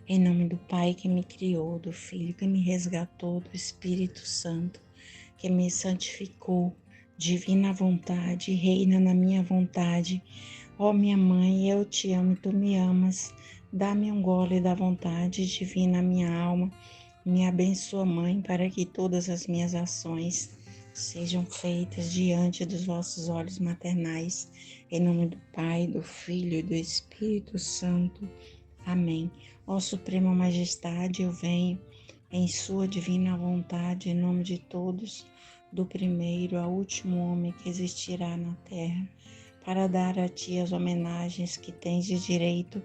Em nome do Pai que me criou, do Filho que me resgatou, do Espírito Santo que me santificou, divina vontade, reina na minha vontade. Ó minha mãe, eu te amo e tu me amas. Dá-me um gole da vontade divina minha alma. Me abençoa, Mãe, para que todas as minhas ações sejam feitas diante dos vossos olhos maternais. Em nome do Pai, do Filho e do Espírito Santo. Amém. Ó Suprema Majestade, eu venho em sua divina vontade, em nome de todos, do primeiro ao último homem que existirá na terra, para dar a ti as homenagens que tens de direito,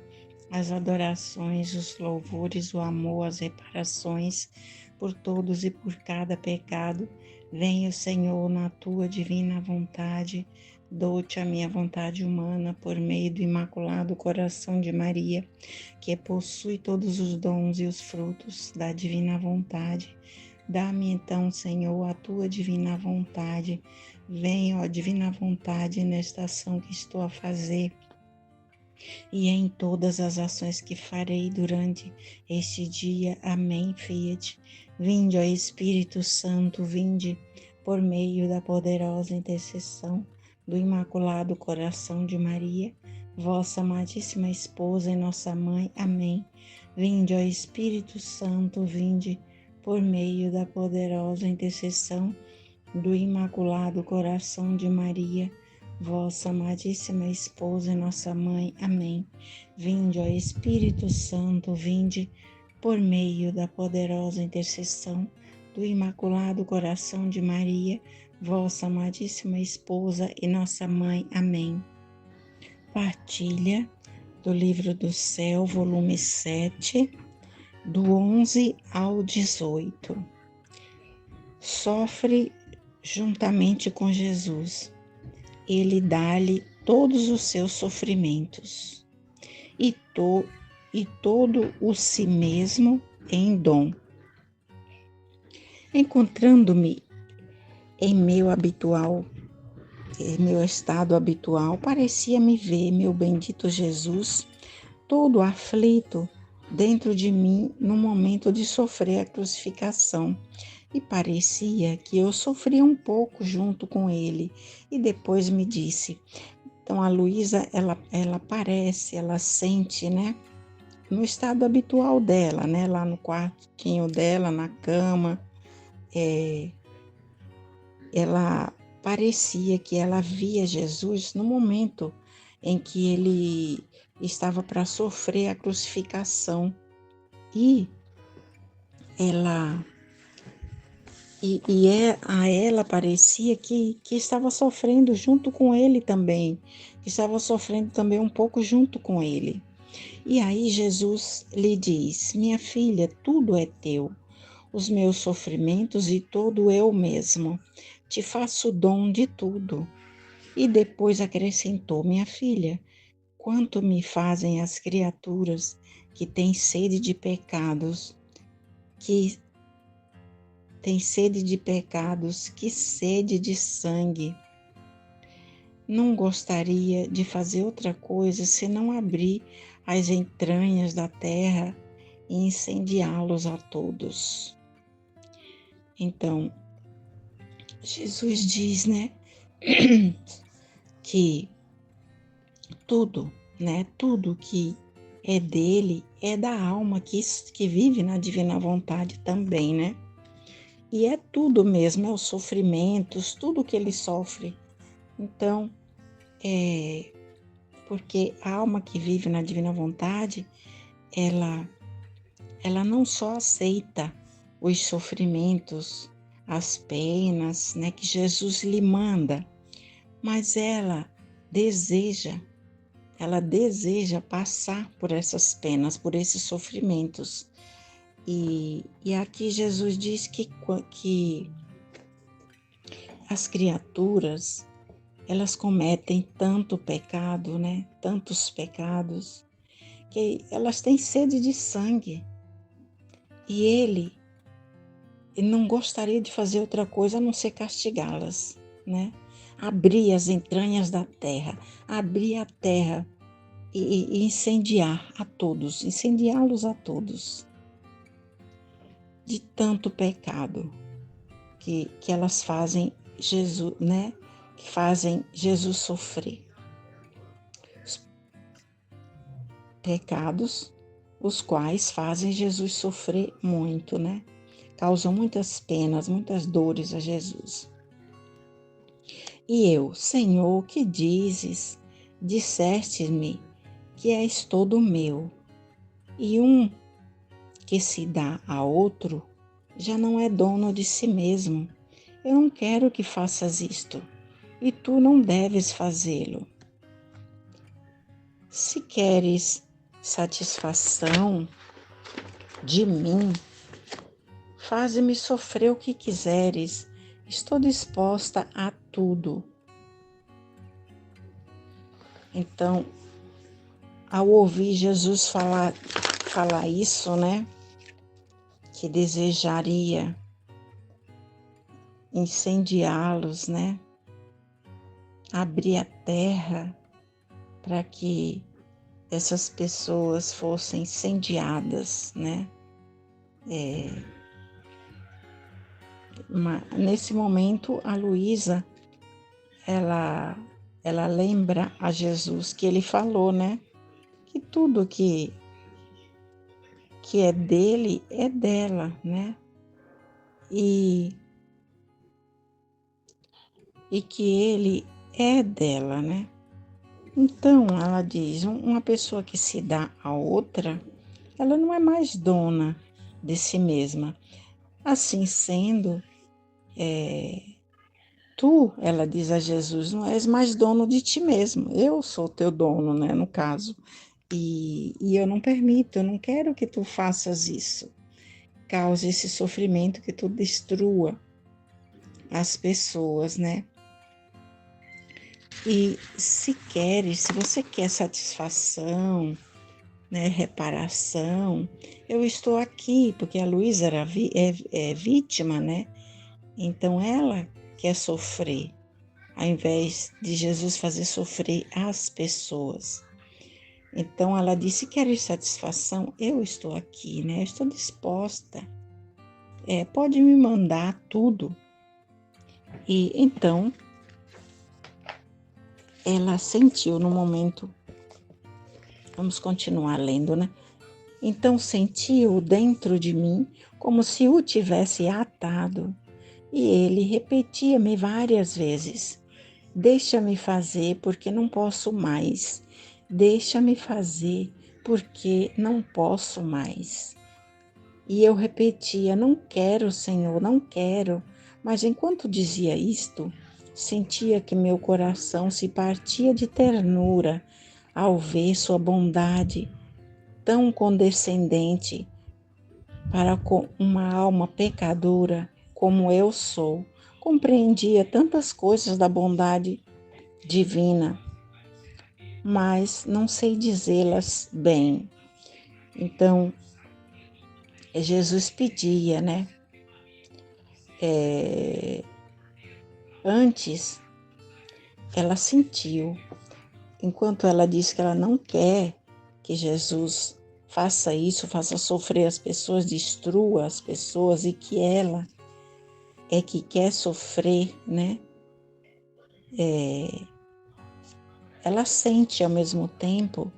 as adorações, os louvores, o amor, as reparações por todos e por cada pecado. Venha, Senhor, na tua divina vontade, dou-te a minha vontade humana por meio do Imaculado Coração de Maria, que possui todos os dons e os frutos da divina vontade. Dá-me então, Senhor, a tua divina vontade. Venha, ó divina vontade, nesta ação que estou a fazer e em todas as ações que farei durante este dia. Amém, Fiat. Vinde, ó Espírito Santo, vinde por meio da poderosa intercessão do Imaculado Coração de Maria, vossa amadíssima esposa e nossa mãe. Amém. Vinde, ó Espírito Santo, vinde por meio da poderosa intercessão do Imaculado Coração de Maria, vossa amadíssima esposa e nossa mãe. Amém. Vinde, ó Espírito Santo, vinde por meio da poderosa intercessão do Imaculado Coração de Maria, vossa amadíssima esposa e nossa mãe. Amém. Partilha do Livro do Céu, volume 7, do 11 ao 18. Sofre juntamente com Jesus. Ele dá-lhe todos os seus sofrimentos e todo o si mesmo em dom. Encontrando-me em meu estado habitual, parecia-me ver meu bendito Jesus todo aflito dentro de mim no momento de sofrer a crucificação. E parecia que eu sofria um pouco junto com ele. E depois me disse, então a Luísa, ela parece, ela sente, né? No estado habitual dela, né? Lá no quartinho dela, na cama, ela parecia que ela via Jesus no momento em que ele estava para sofrer a crucificação. E a ela parecia que estava sofrendo junto com ele também, que estava sofrendo também um pouco junto com ele. E aí Jesus lhe diz, minha filha, tudo é teu, os meus sofrimentos e todo eu mesmo, te faço dom de tudo. E depois acrescentou, minha filha, quanto me fazem as criaturas que têm sede de pecados, que sede de sangue. Não gostaria de fazer outra coisa senão abrir as entranhas da terra e incendiá-los a todos. Então, Jesus diz, né, que tudo, né, tudo que é dele é da alma que vive na divina vontade também, né? E é tudo mesmo, é os sofrimentos, tudo que ele sofre. Então, porque a alma que vive na divina vontade, ela não só aceita os sofrimentos, as penas, né, que Jesus lhe manda, mas ela deseja passar por essas penas, por esses sofrimentos. E aqui Jesus diz que as criaturas, elas cometem tanto pecado, né? Tantos pecados, que elas têm sede de sangue. E ele não gostaria de fazer outra coisa a não ser castigá-las, né? Abrir as entranhas da terra, abrir a terra e incendiar a todos, incendiá-los a todos, de tanto pecado que elas fazem Jesus, né? Que fazem Jesus sofrer. Os pecados, os quais fazem Jesus sofrer muito, né? Causam muitas penas, muitas dores a Jesus. E eu, Senhor, que dizes? Disseste-me que és todo meu, e um que se dá a outro já não é dono de si mesmo. Eu não quero que faças isto, e tu não deves fazê-lo. Se queres satisfação de mim, faze-me sofrer o que quiseres. Estou disposta a tudo. Então, ao ouvir Jesus falar isso, né, que desejaria incendiá-los, né, abrir a terra para que essas pessoas fossem incendiadas, né? Nesse momento, a Luísa, ela lembra a Jesus que ele falou, né? Que tudo que é dele é dela, né? E que ele é dela, né? Então, ela diz, uma pessoa que se dá a outra, ela não é mais dona de si mesma. Assim sendo, tu, ela diz a Jesus, não és mais dono de ti mesmo. Eu sou teu dono, né, no caso. E eu não permito, eu não quero que tu faças isso. Cause esse sofrimento, que tu destrua as pessoas, né? E se você quer satisfação, né, reparação, eu estou aqui, porque a Luísa era vítima, né? Então ela quer sofrer, ao invés de Jesus fazer sofrer as pessoas. Então ela disse: queres satisfação? Eu estou aqui, né? Eu estou disposta. Pode me mandar tudo. E então ela sentiu no momento. Vamos continuar lendo, né? Então sentiu dentro de mim como se o tivesse atado. E ele repetia-me várias vezes: deixa-me fazer, porque não posso mais. Deixa-me fazer, porque não posso mais. E eu repetia: não quero, Senhor, não quero. Mas enquanto dizia isto, sentia que meu coração se partia de ternura ao ver sua bondade tão condescendente para com uma alma pecadora como eu sou. Compreendia tantas coisas da bondade divina, mas não sei dizê-las bem. Então, Jesus pedia, né? Antes, ela sentiu, enquanto ela disse que ela não quer que Jesus faça isso, faça sofrer as pessoas, destrua as pessoas, e que ela é que quer sofrer, né? Ela sente ao mesmo tempo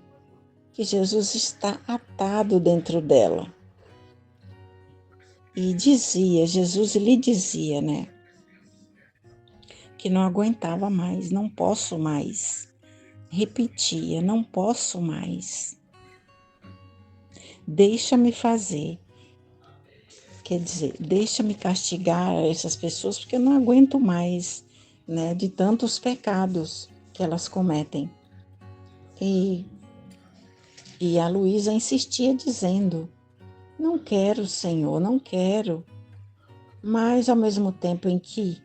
que Jesus está atado dentro dela. E Jesus lhe dizia, né? Que não aguentava mais, não posso mais. Repetia, não posso mais. Deixa-me fazer. Quer dizer, deixa-me castigar essas pessoas, porque eu não aguento mais, né? De tantos pecados que elas cometem. E a Luísa insistia dizendo: não quero, Senhor, não quero. Mas ao mesmo tempo em que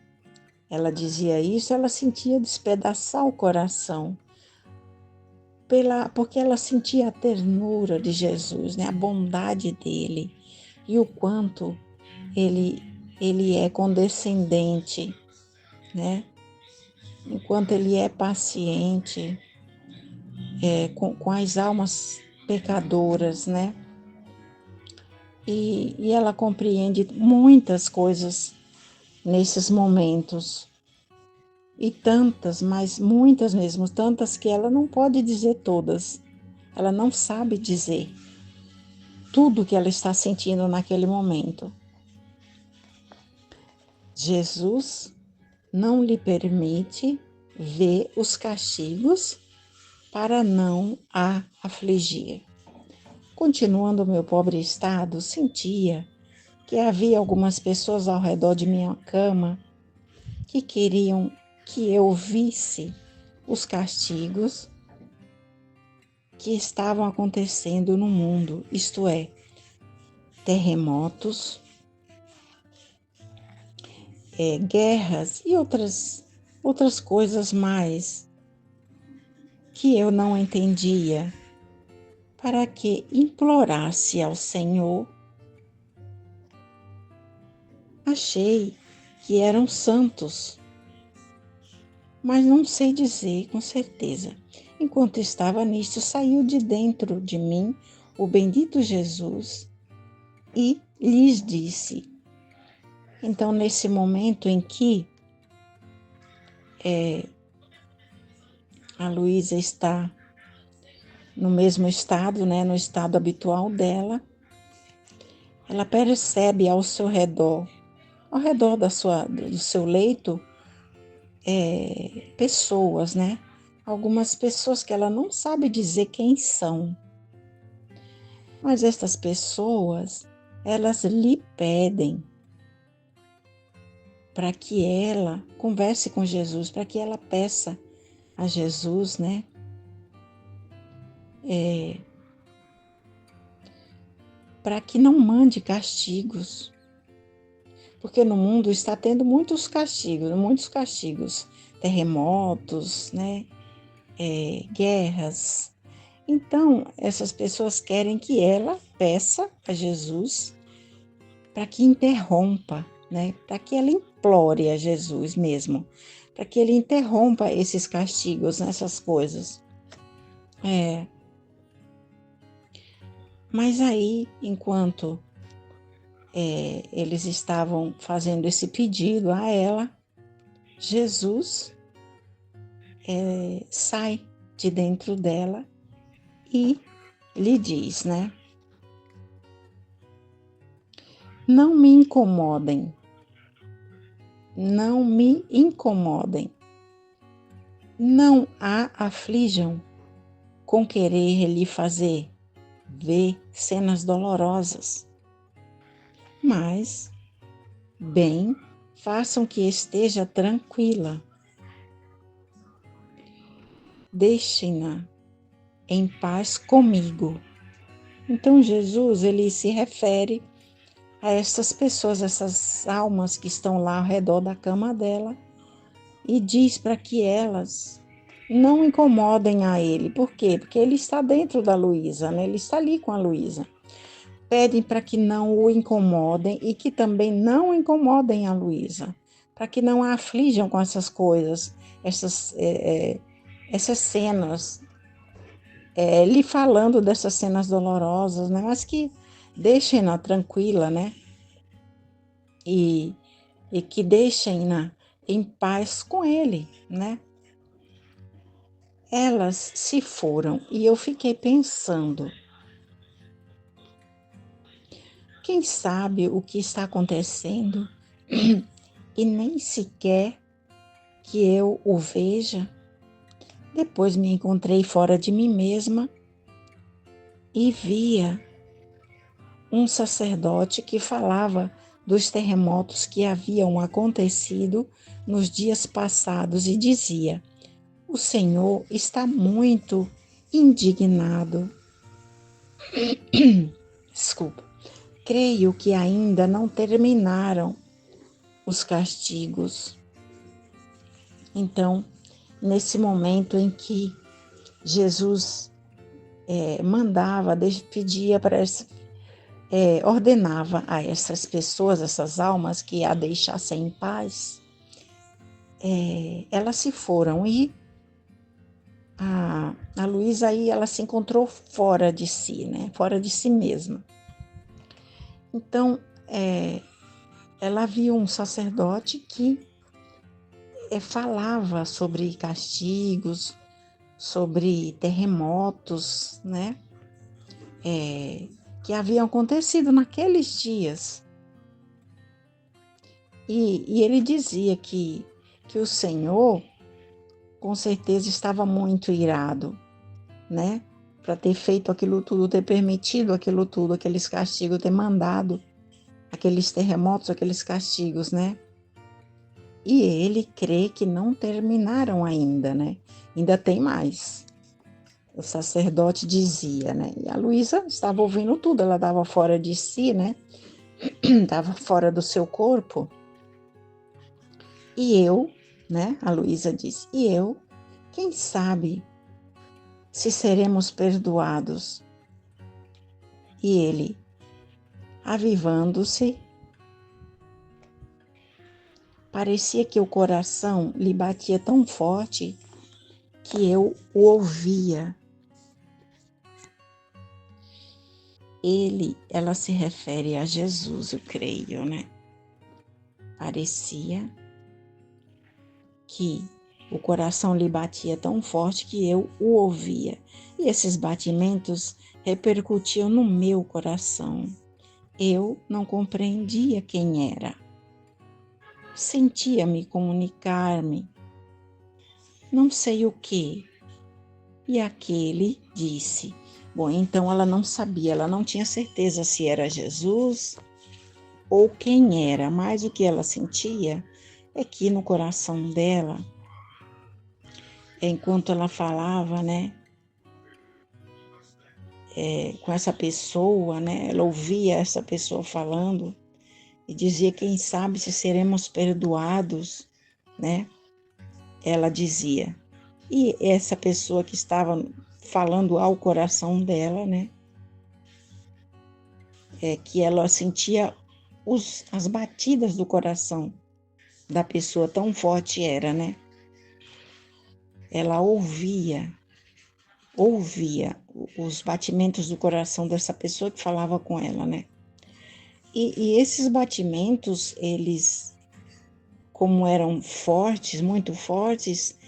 ela dizia isso, ela sentia despedaçar o coração, porque ela sentia a ternura de Jesus, né? A bondade dele e o quanto ele é condescendente, né? Enquanto ele é paciente, com as almas pecadoras, né? E ela compreende muitas coisas nesses momentos. E tantas, mas muitas mesmo, tantas que ela não pode dizer todas. Ela não sabe dizer tudo que ela está sentindo naquele momento. Jesus não lhe permite ver os castigos para não a afligir. Continuando o meu pobre estado, sentia que havia algumas pessoas ao redor de minha cama que queriam que eu visse os castigos que estavam acontecendo no mundo, isto é, terremotos, guerras e outras coisas mais que eu não entendia, para que implorasse ao Senhor. Achei que eram santos, mas não sei dizer com certeza. Enquanto estava nisto, saiu de dentro de mim o bendito Jesus e lhes disse. Então, nesse momento em que a Luísa está no mesmo estado, né, no estado habitual dela, ela percebe ao seu redor, ao redor do seu leito, pessoas, né? Algumas pessoas que ela não sabe dizer quem são. Mas estas pessoas, elas lhe pedem para que ela converse com Jesus, para que ela peça a Jesus, né? Para que não mande castigos. Porque no mundo está tendo muitos castigos, terremotos, né? Guerras. Então, essas pessoas querem que ela peça a Jesus para que interrompa, né? Para que ela implore a Jesus mesmo, para que ele interrompa esses castigos, essas coisas. Mas aí, enquanto eles estavam fazendo esse pedido a ela, Jesus sai de dentro dela e lhe diz, né? Não me incomodem, não me incomodem, não a aflijam com querer lhe fazer ver cenas dolorosas, mas, bem, façam que esteja tranquila. Deixem-na em paz comigo. Então Jesus, ele se refere a essas pessoas, essas almas que estão lá ao redor da cama dela e diz para que elas não incomodem a ele. Por quê? Porque ele está dentro da Luísa, né? Ele está ali com a Luísa. Pedem para que não o incomodem e que também não incomodem a Luísa, para que não a aflijam com essas coisas, essas cenas, lhe falando dessas cenas dolorosas, né? Mas que deixem-na tranquila, né? E que deixem-na em paz com ele, né? Elas se foram e eu fiquei pensando, quem sabe o que está acontecendo e nem sequer que eu o veja. Depois me encontrei fora de mim mesma e via um sacerdote que falava dos terremotos que haviam acontecido nos dias passados e dizia: o Senhor está muito indignado. Desculpa. Creio que ainda não terminaram os castigos. Então, nesse momento em que Jesus pedia para ordenava a essas pessoas, essas almas que a deixassem em paz, elas se foram e a Luísa aí, ela se encontrou fora de si, né? Fora de si mesma. Então, ela viu um sacerdote que falava sobre castigos, sobre terremotos, né? Que haviam acontecido naqueles dias. E ele dizia que o Senhor, com certeza, estava muito irado, né? Para ter feito aquilo tudo, ter permitido aquilo tudo, aqueles castigos, ter mandado aqueles terremotos, aqueles castigos, né? E ele crê que não terminaram ainda, né? Ainda tem mais. O sacerdote dizia, né? E a Luísa estava ouvindo tudo, ela estava fora de si, né? Estava fora do seu corpo. E eu, né? A Luísa disse, e eu, quem sabe se seremos perdoados? E ele, avivando-se, parecia que o coração lhe batia tão forte que eu o ouvia. Ela se refere a Jesus, eu creio, né? Parecia que o coração lhe batia tão forte que eu o ouvia. E esses batimentos repercutiam no meu coração. Eu não compreendia quem era. Sentia-me comunicar-me, não sei o que. E aquele disse, bom, então ela não sabia, ela não tinha certeza se era Jesus ou quem era, mas o que ela sentia é que no coração dela, enquanto ela falava, né, com essa pessoa, né, ela ouvia essa pessoa falando e dizia, quem sabe se seremos perdoados, né, ela dizia. E essa pessoa que estava falando ao coração dela, né, que ela sentia as batidas do coração da pessoa, tão forte era, né? Ela ouvia os batimentos do coração dessa pessoa que falava com ela, né? E esses batimentos, eles, como eram fortes, muito fortes,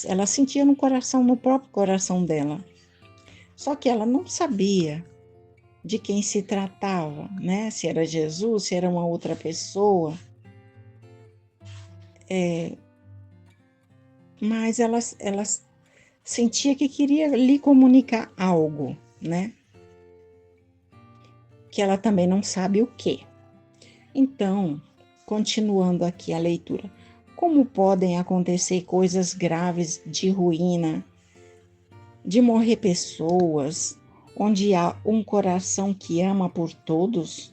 ela sentia no coração, no próprio coração dela. Só que ela não sabia de quem se tratava, né? Se era Jesus, se era uma outra pessoa. Mas ela sentia que queria lhe comunicar algo, né? Que ela também não sabe o que. Então, continuando aqui a leitura, como podem acontecer coisas graves de ruína, de morrer pessoas, onde há um coração que ama por todos?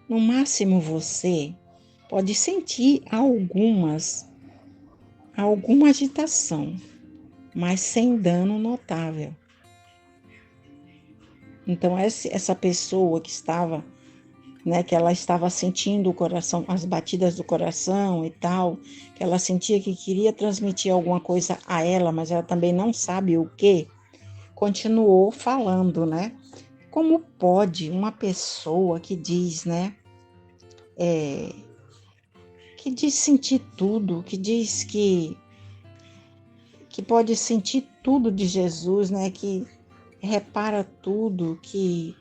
No máximo você pode sentir alguma agitação, mas sem dano notável. Então essa pessoa que estava, né, que ela estava sentindo o coração, as batidas do coração e tal, que ela sentia que queria transmitir alguma coisa a ela, mas ela também não sabe o que, continuou falando, né? Como pode uma pessoa que diz, né, que diz sentir tudo, que diz que pode sentir tudo de Jesus, né, que repara tudo, que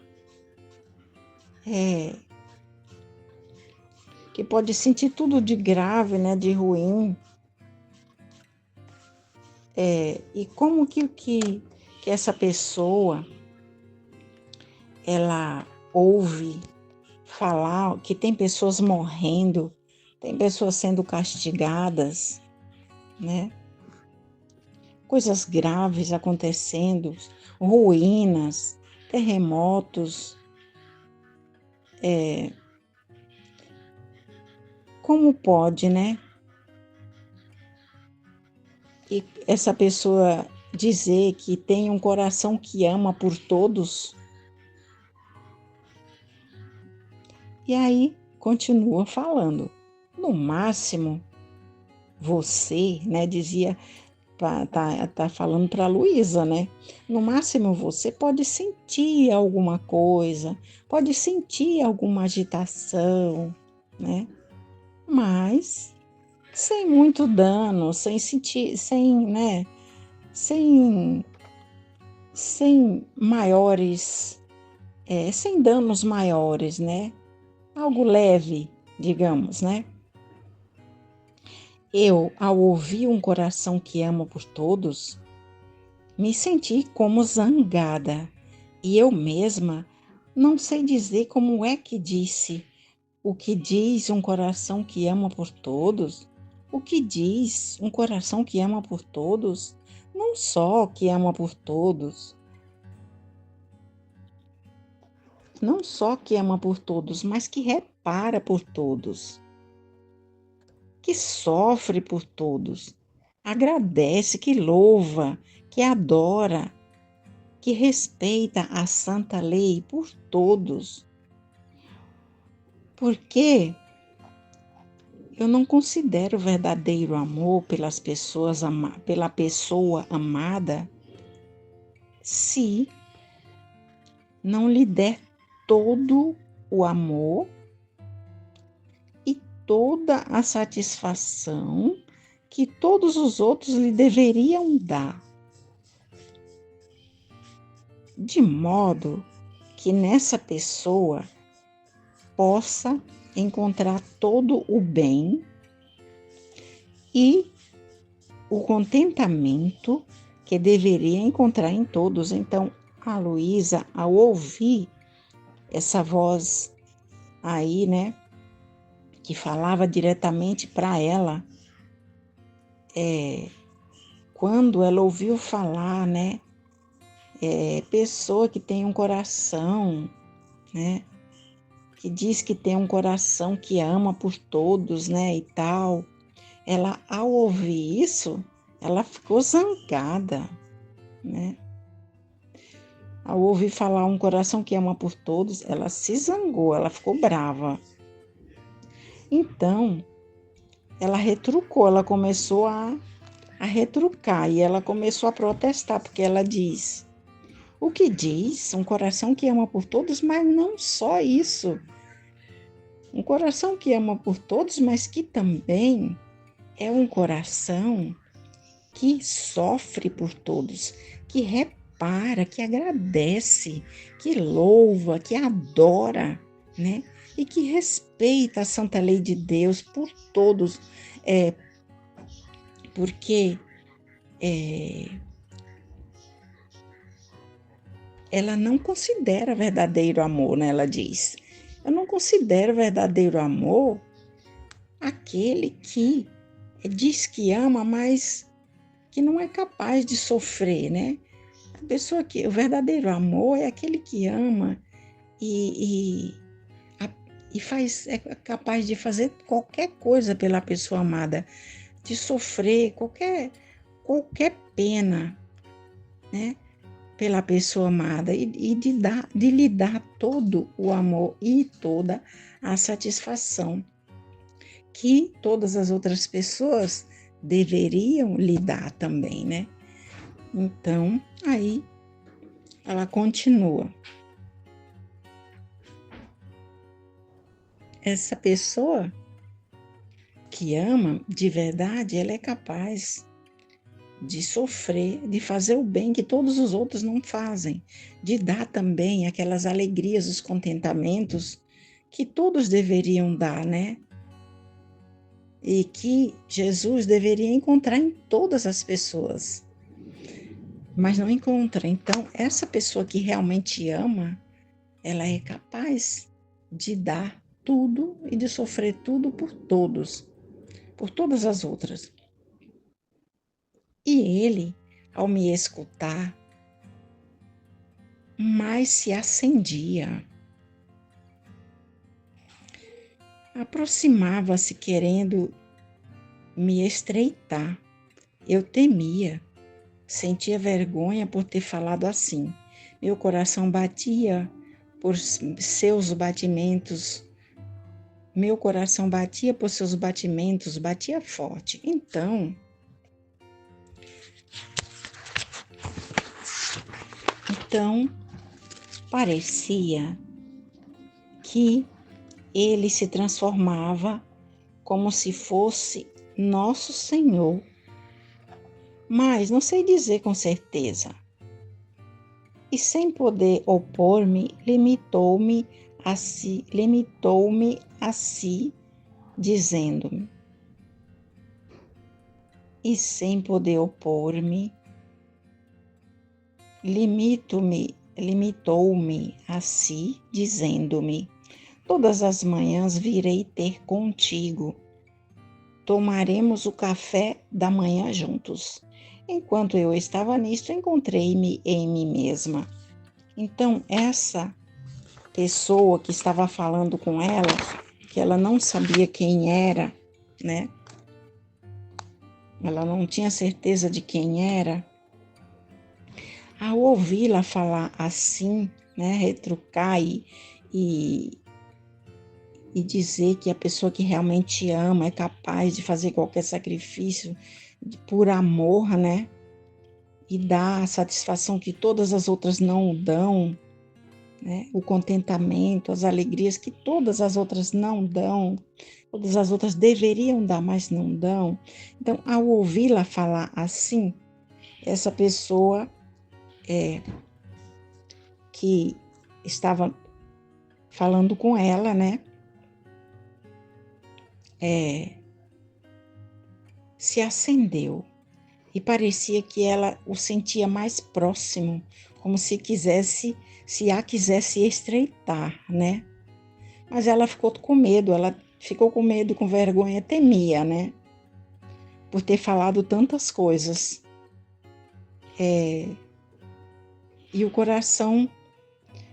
pode sentir tudo de grave, né, de ruim. E como que essa pessoa, ela ouve falar que tem pessoas morrendo, tem pessoas sendo castigadas, né? Coisas graves acontecendo, ruínas, terremotos. Como pode, né? E essa pessoa dizer que tem um coração que ama por todos? E aí continua falando. No máximo, você, né, dizia, tá falando para a Luísa, né? No máximo você pode sentir alguma coisa, pode sentir alguma agitação, né? Mas sem muito dano, sem sentir, sem, né? Sem, sem maiores, sem danos maiores, né? Algo leve, digamos, né? Eu, ao ouvir um coração que ama por todos, me senti como zangada, e eu mesma não sei dizer como é que disse. O que diz um coração que ama por todos? O que diz um coração que ama por todos? Não só que ama por todos, não só que ama por todos, mas que repara por todos, que sofre por todos, agradece, que louva, que adora, que respeita a santa lei por todos. Porque eu não considero verdadeiro amor pela pessoa amada se não lhe der todo o amor e toda a satisfação que todos os outros lhe deveriam dar, de modo que nessa pessoa possa encontrar todo o bem e o contentamento que deveria encontrar em todos. Então, a Luísa, ao ouvir essa voz aí, né, que falava diretamente para ela, quando ela ouviu falar, né, pessoa que tem um coração, né, que diz que tem um coração que ama por todos, né, e tal. Ela, ao ouvir isso, ela ficou zangada, né? Ao ouvir falar um coração que ama por todos, ela se zangou, ela ficou brava. Então, ela retrucou, ela começou a retrucar e ela começou a protestar, porque ela diz: o que diz? Um coração que ama por todos, mas não só isso. Um coração que ama por todos, mas que também é um coração que sofre por todos, que repara, que agradece, que louva, que adora, né? E que respeita a santa lei de Deus por todos, porque ela não considera verdadeiro amor, né? Ela diz: eu não considero verdadeiro amor aquele que diz que ama, mas que não é capaz de sofrer, né? A pessoa que o verdadeiro amor é aquele que ama e, e, e faz, é capaz de fazer qualquer coisa pela pessoa amada, de sofrer qualquer pena, né? Pela pessoa amada e de lhe dar todo o amor e toda a satisfação que todas as outras pessoas deveriam lhe dar também, né? Então, aí ela continua. Essa pessoa que ama de verdade, ela é capaz de sofrer, de fazer o bem que todos os outros não fazem, de dar também aquelas alegrias, os contentamentos que todos deveriam dar, né? E que Jesus deveria encontrar em todas as pessoas, mas não encontra. Então, essa pessoa que realmente ama, ela é capaz de dar tudo e de sofrer tudo por todos, por todas as outras. E ele, ao me escutar, mais se acendia. Aproximava-se querendo me estreitar. Eu temia, sentia vergonha por ter falado assim. Meu coração batia por seus batimentos meu coração batia por seus batimentos, batia forte. Então parecia que ele se transformava como se fosse nosso Senhor. Mas não sei dizer com certeza. E sem poder opor-me, limitou-me a si, dizendo-me. E sem poder opor-me, limitou-me a si, dizendo-me: todas as manhãs virei ter contigo. Tomaremos o café da manhã juntos. Enquanto eu estava nisto, encontrei-me em mim mesma. Então, essa pessoa que estava falando com ela, que ela não sabia quem era, né? Ela não tinha certeza de quem era. Ao ouvi-la falar assim, né? Retrucar e dizer que a pessoa que realmente ama é capaz de fazer qualquer sacrifício por amor, né? E dar a satisfação que todas as outras não dão, né? O contentamento, as alegrias que todas as outras não dão, todas as outras deveriam dar, mas não dão. Então, ao ouvi-la falar assim, essa pessoa que estava falando com ela, né? Se acendeu e parecia que ela o sentia mais próximo, como se a quisesse estreitar, né? Mas ela ficou com medo, com vergonha, temia, né? Por ter falado tantas coisas. E o coração,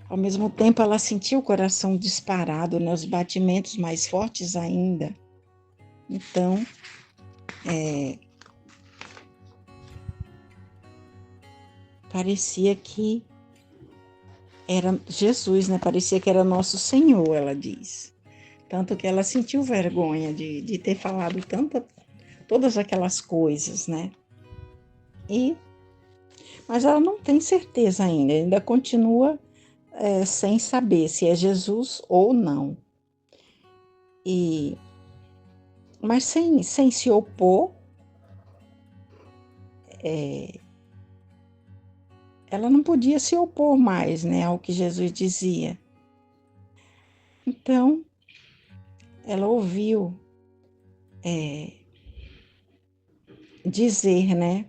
ao mesmo tempo, ela sentia o coração disparado, né? Os batimentos mais fortes ainda. Então, parecia que era Jesus, né? Parecia que era nosso Senhor, ela diz. Tanto que ela sentiu vergonha de ter falado todas aquelas coisas, né? Mas ela não tem certeza ainda continua sem saber se é Jesus ou não. Mas sem se opor, ela não podia se opor mais, né, ao que Jesus dizia. Então, ela ouviu dizer, né,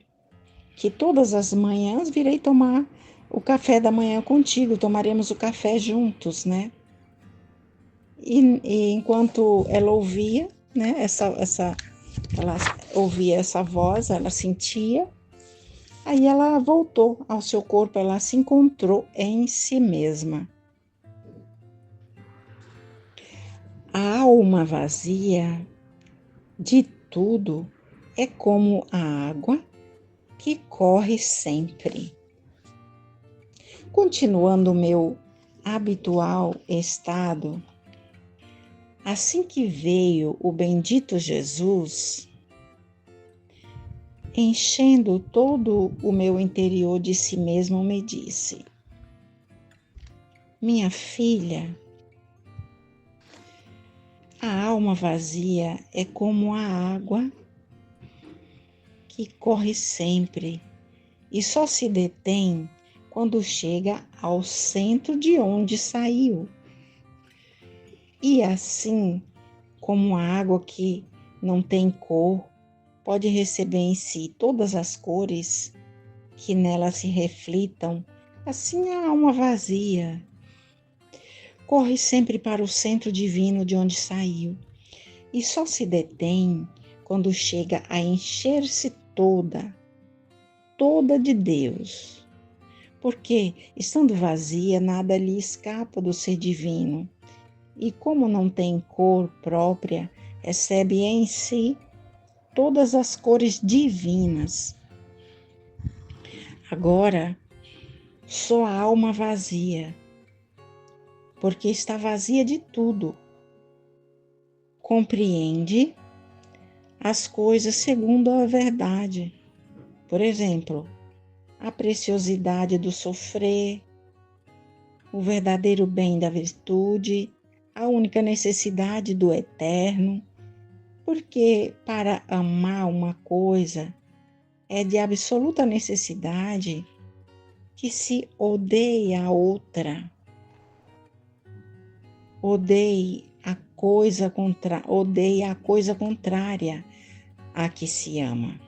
que todas as manhãs virei tomar o café da manhã contigo, tomaremos o café juntos, né? E enquanto ela ouvia, né, ela ouvia essa voz, ela sentia, aí ela voltou ao seu corpo, ela se encontrou em si mesma. A alma vazia de tudo é como a água que corre sempre. Continuando o meu habitual estado, assim que veio o bendito Jesus, enchendo todo o meu interior de si mesmo, me disse: minha filha, a alma vazia é como a água que corre sempre e só se detém quando chega ao centro de onde saiu. E assim como a água que não tem cor pode receber em si todas as cores que nela se reflitam, assim a alma vazia corre sempre para o centro divino de onde saiu e só se detém quando chega a encher-se toda de Deus. Porque, estando vazia, nada lhe escapa do ser divino. E como não tem cor própria, recebe em si todas as cores divinas. Agora, só a alma vazia, porque está vazia de tudo. compreende as coisas segundo a verdade. Por exemplo, a preciosidade do sofrer, o verdadeiro bem da virtude, a única necessidade do eterno, porque para amar uma coisa é de absoluta necessidade que se odeie a outra, odeie a coisa contrária à que se ama.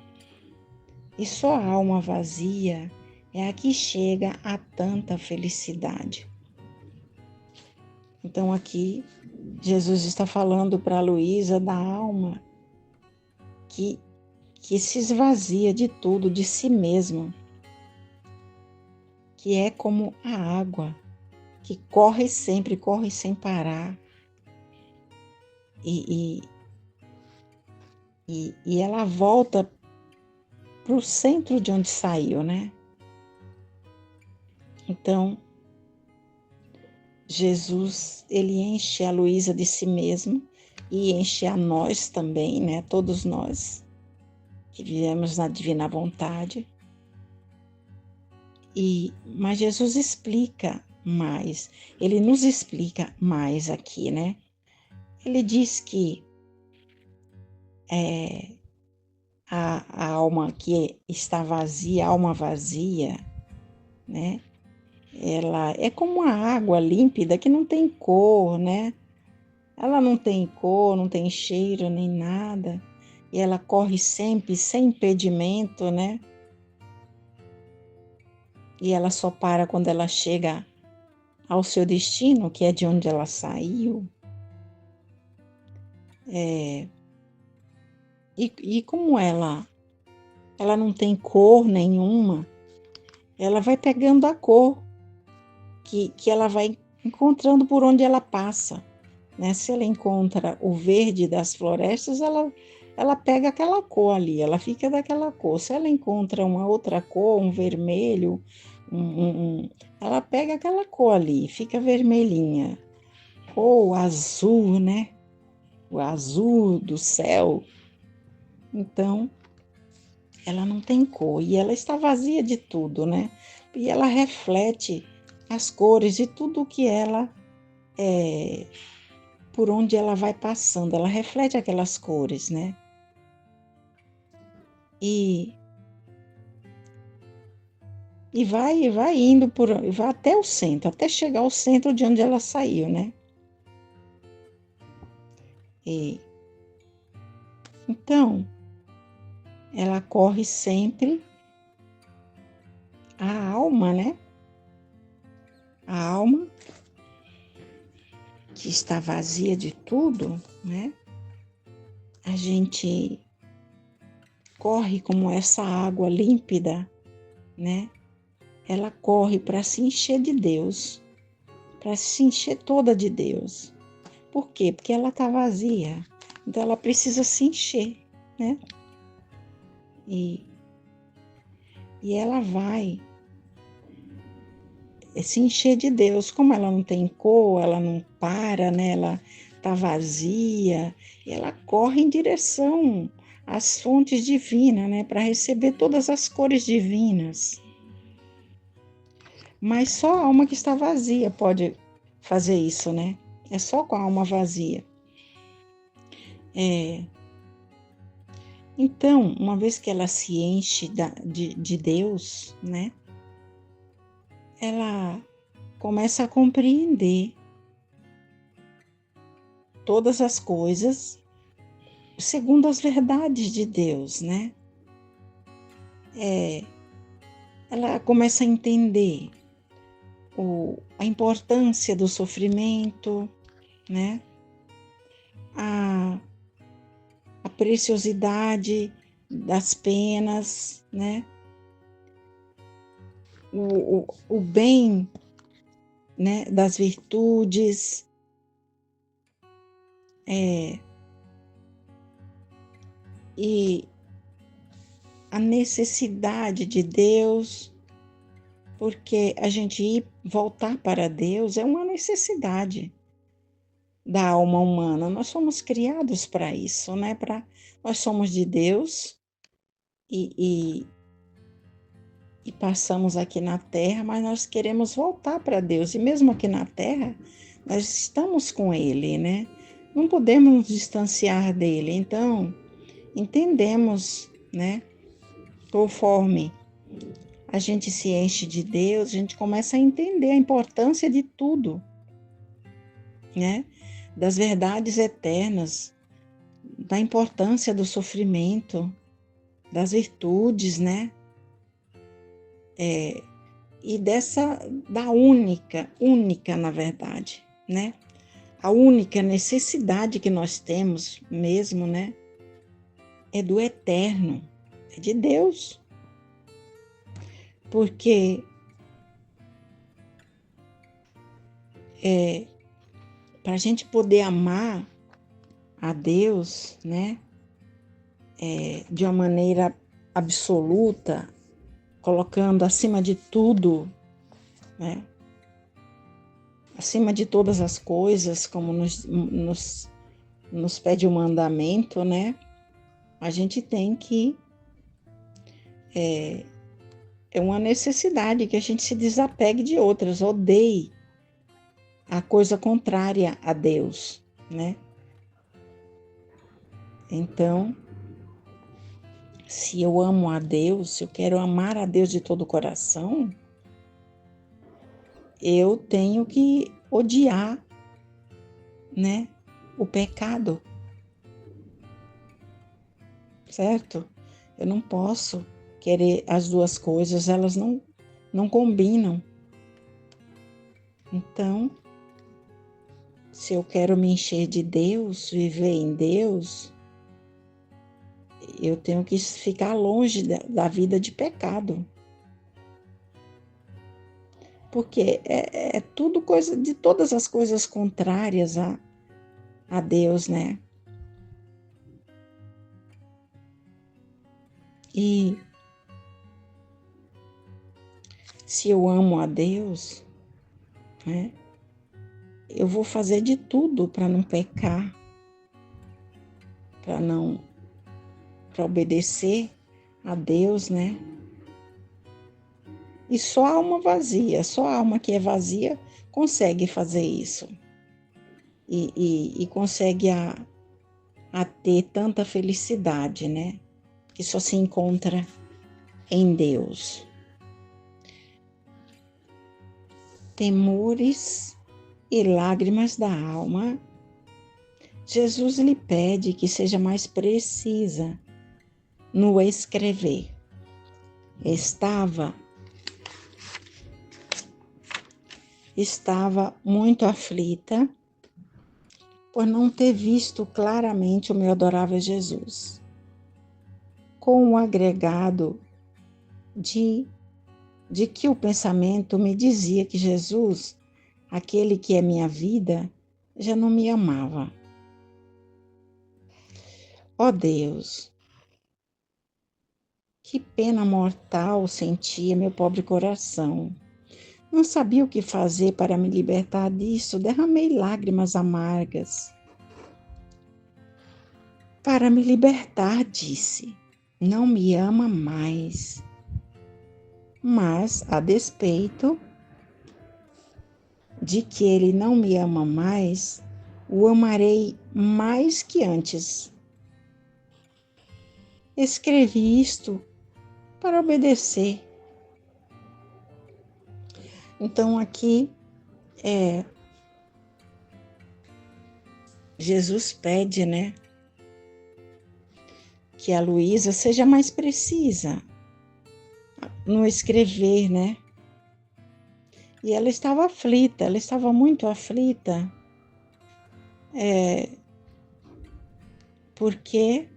E só a alma vazia é a que chega a tanta felicidade. Então aqui Jesus está falando para Luísa da alma que se esvazia de tudo, de si mesma, que é como a água, que corre sempre, corre sem parar. E ela volta para o centro de onde saiu, né? Então, Jesus, ele enche a Luísa de si mesmo e enche a nós também, né? Todos nós que vivemos na divina vontade. Mas Jesus explica mais, ele nos explica mais aqui, né? Ele diz que a alma que está vazia, a alma vazia, né? Ela é como uma água límpida que não tem cor, né? Ela não tem cor, não tem cheiro nem nada. E ela corre sempre sem impedimento, né? E ela só para quando ela chega ao seu destino, que é de onde ela saiu. E como ela não tem cor nenhuma, ela vai pegando a cor que ela vai encontrando por onde ela passa, né? Se ela encontra o verde das florestas, ela pega aquela cor ali, ela fica daquela cor. Se ela encontra uma outra cor, um vermelho, ela pega aquela cor ali, fica vermelhinha. Ou azul, né? O azul do céu. Então, ela não tem cor e ela está vazia de tudo, né? E ela reflete as cores de tudo que ela por onde ela vai passando, ela reflete aquelas cores, né? E vai indo vai até o centro, até chegar ao centro de onde ela saiu, né? E então, ela corre sempre a alma, né? A alma que está vazia de tudo, né? A gente corre como essa água límpida, né? Ela corre para se encher de Deus, para se encher toda de Deus. Por quê? Porque ela está vazia. Então ela precisa se encher, né? E ela vai se encher de Deus. Como ela não tem cor, ela não para, né? Ela está vazia. E ela corre em direção às fontes divinas, né? Para receber todas as cores divinas. Mas só a alma que está vazia pode fazer isso, né? É só com a alma vazia. Então, uma vez que ela se enche de Deus, né? Ela começa a compreender todas as coisas segundo as verdades de Deus, né? Ela começa a entender a importância do sofrimento, né? A preciosidade das penas, né? O bem, né? Das virtudes, e a necessidade de Deus, porque a gente voltar para Deus é uma necessidade. da alma humana. Nós somos criados para isso, né? Nós somos de Deus e, e passamos aqui na Terra, mas nós queremos voltar para Deus. E mesmo aqui na Terra, nós estamos com Ele, né? Não podemos nos distanciar dele. Então, entendemos, né? Conforme a gente se enche de Deus, a gente começa a entender a importância de tudo, né? Das verdades eternas, da importância do sofrimento, das virtudes, né? E da única, na verdade, né? A única necessidade que nós temos mesmo, né? É do eterno, é de Deus. Porque para a gente poder amar a Deus, né? De uma maneira absoluta, colocando acima de tudo, né? Acima de todas as coisas, como nos pede o mandamento, né? A gente tem que. É uma necessidade que a gente se desapegue de outras, odeie a coisa contrária a Deus, né? Então, se eu amo a Deus, se eu quero amar a Deus de todo o coração, eu tenho que odiar, né, o pecado, certo? Eu não posso querer as duas coisas, elas não combinam. Então, se eu quero me encher de Deus, viver em Deus, eu tenho que ficar longe da vida de pecado. Porque é tudo coisa de todas as coisas contrárias a Deus, né? E se eu amo a Deus, né? Eu vou fazer de tudo para não pecar, para obedecer a Deus, né? E só a alma vazia, só a alma que é vazia consegue fazer isso. E consegue a ter tanta felicidade, né? Que só se encontra em Deus. Temores e lágrimas da alma, Jesus lhe pede que seja mais precisa no escrever. Estava muito aflita por não ter visto claramente o meu adorável Jesus. Com o agregado de que o pensamento me dizia que Jesus, aquele que é minha vida, já não me amava. Ó Deus, que pena mortal sentia meu pobre coração. Não sabia o que fazer para me libertar disso, derramei lágrimas amargas. Para me libertar, disse, não me ama mais. Mas, a despeito de que ele não me ama mais, o amarei mais que antes. Escrevi isto para obedecer. Então aqui Jesus pede, né, que a Luísa seja mais precisa no escrever, né? E ela estava aflita, ela estava muito aflita, porque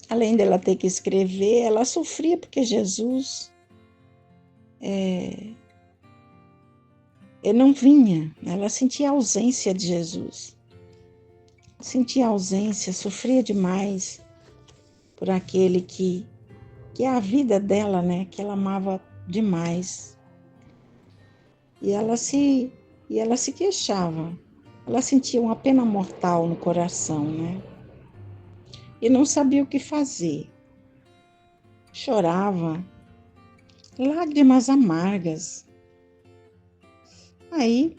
além dela ter que escrever, ela sofria porque Jesus ele não vinha, ela sentia a ausência de Jesus. Sentia a ausência, sofria demais por aquele que é a vida dela, né? Que ela amava demais. E ela se queixava. Ela sentia uma pena mortal no coração, né? E não sabia o que fazer. Chorava, lágrimas amargas. Aí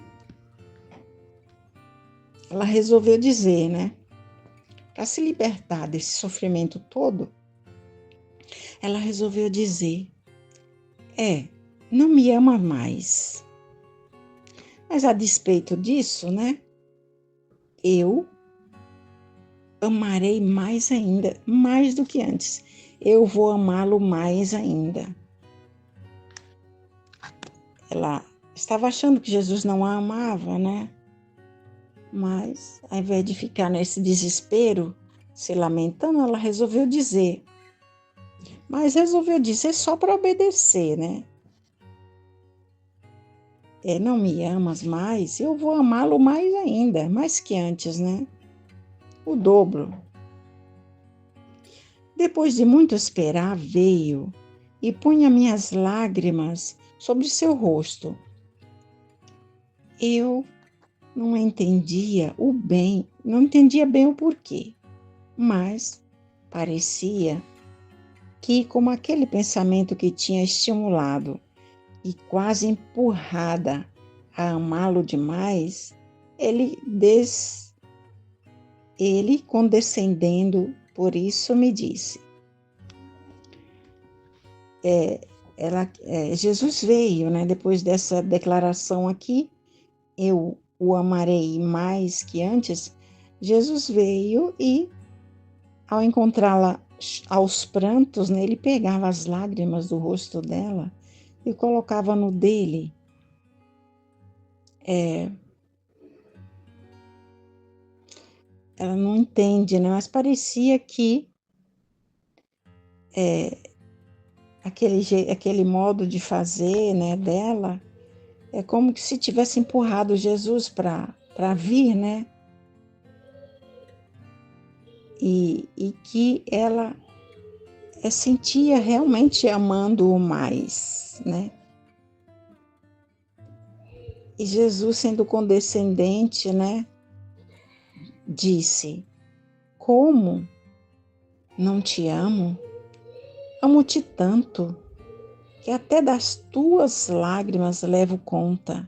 ela resolveu dizer, né? Para se libertar desse sofrimento todo, ela resolveu dizer: não me ama mais. Mas a despeito disso, né? Eu amarei mais ainda, mais do que antes. Eu vou amá-lo mais ainda. Ela estava achando que Jesus não a amava, né? Mas, ao invés de ficar nesse desespero, se lamentando, ela resolveu dizer. Mas resolveu dizer só para obedecer, né? Não me amas mais, eu vou amá-lo mais ainda, mais que antes, né? O dobro. Depois de muito esperar, veio e punha minhas lágrimas sobre seu rosto. Eu não entendia bem o porquê, mas parecia que, como aquele pensamento que tinha estimulado e quase empurrada a amá-lo demais, ele condescendendo por isso me disse, Jesus veio, né, depois dessa declaração aqui, eu o amarei mais que antes, Jesus veio e, ao encontrá-la aos prantos, né, ele pegava as lágrimas do rosto dela e colocava no dele. Ela não entende, né? Mas parecia que aquele modo de fazer, né, dela é como que se tivesse empurrado Jesus para vir, né? E que ela sentia realmente amando-o mais, né? E Jesus, sendo condescendente, né, disse: Como não te amo? Amo-te tanto que até das tuas lágrimas levo conta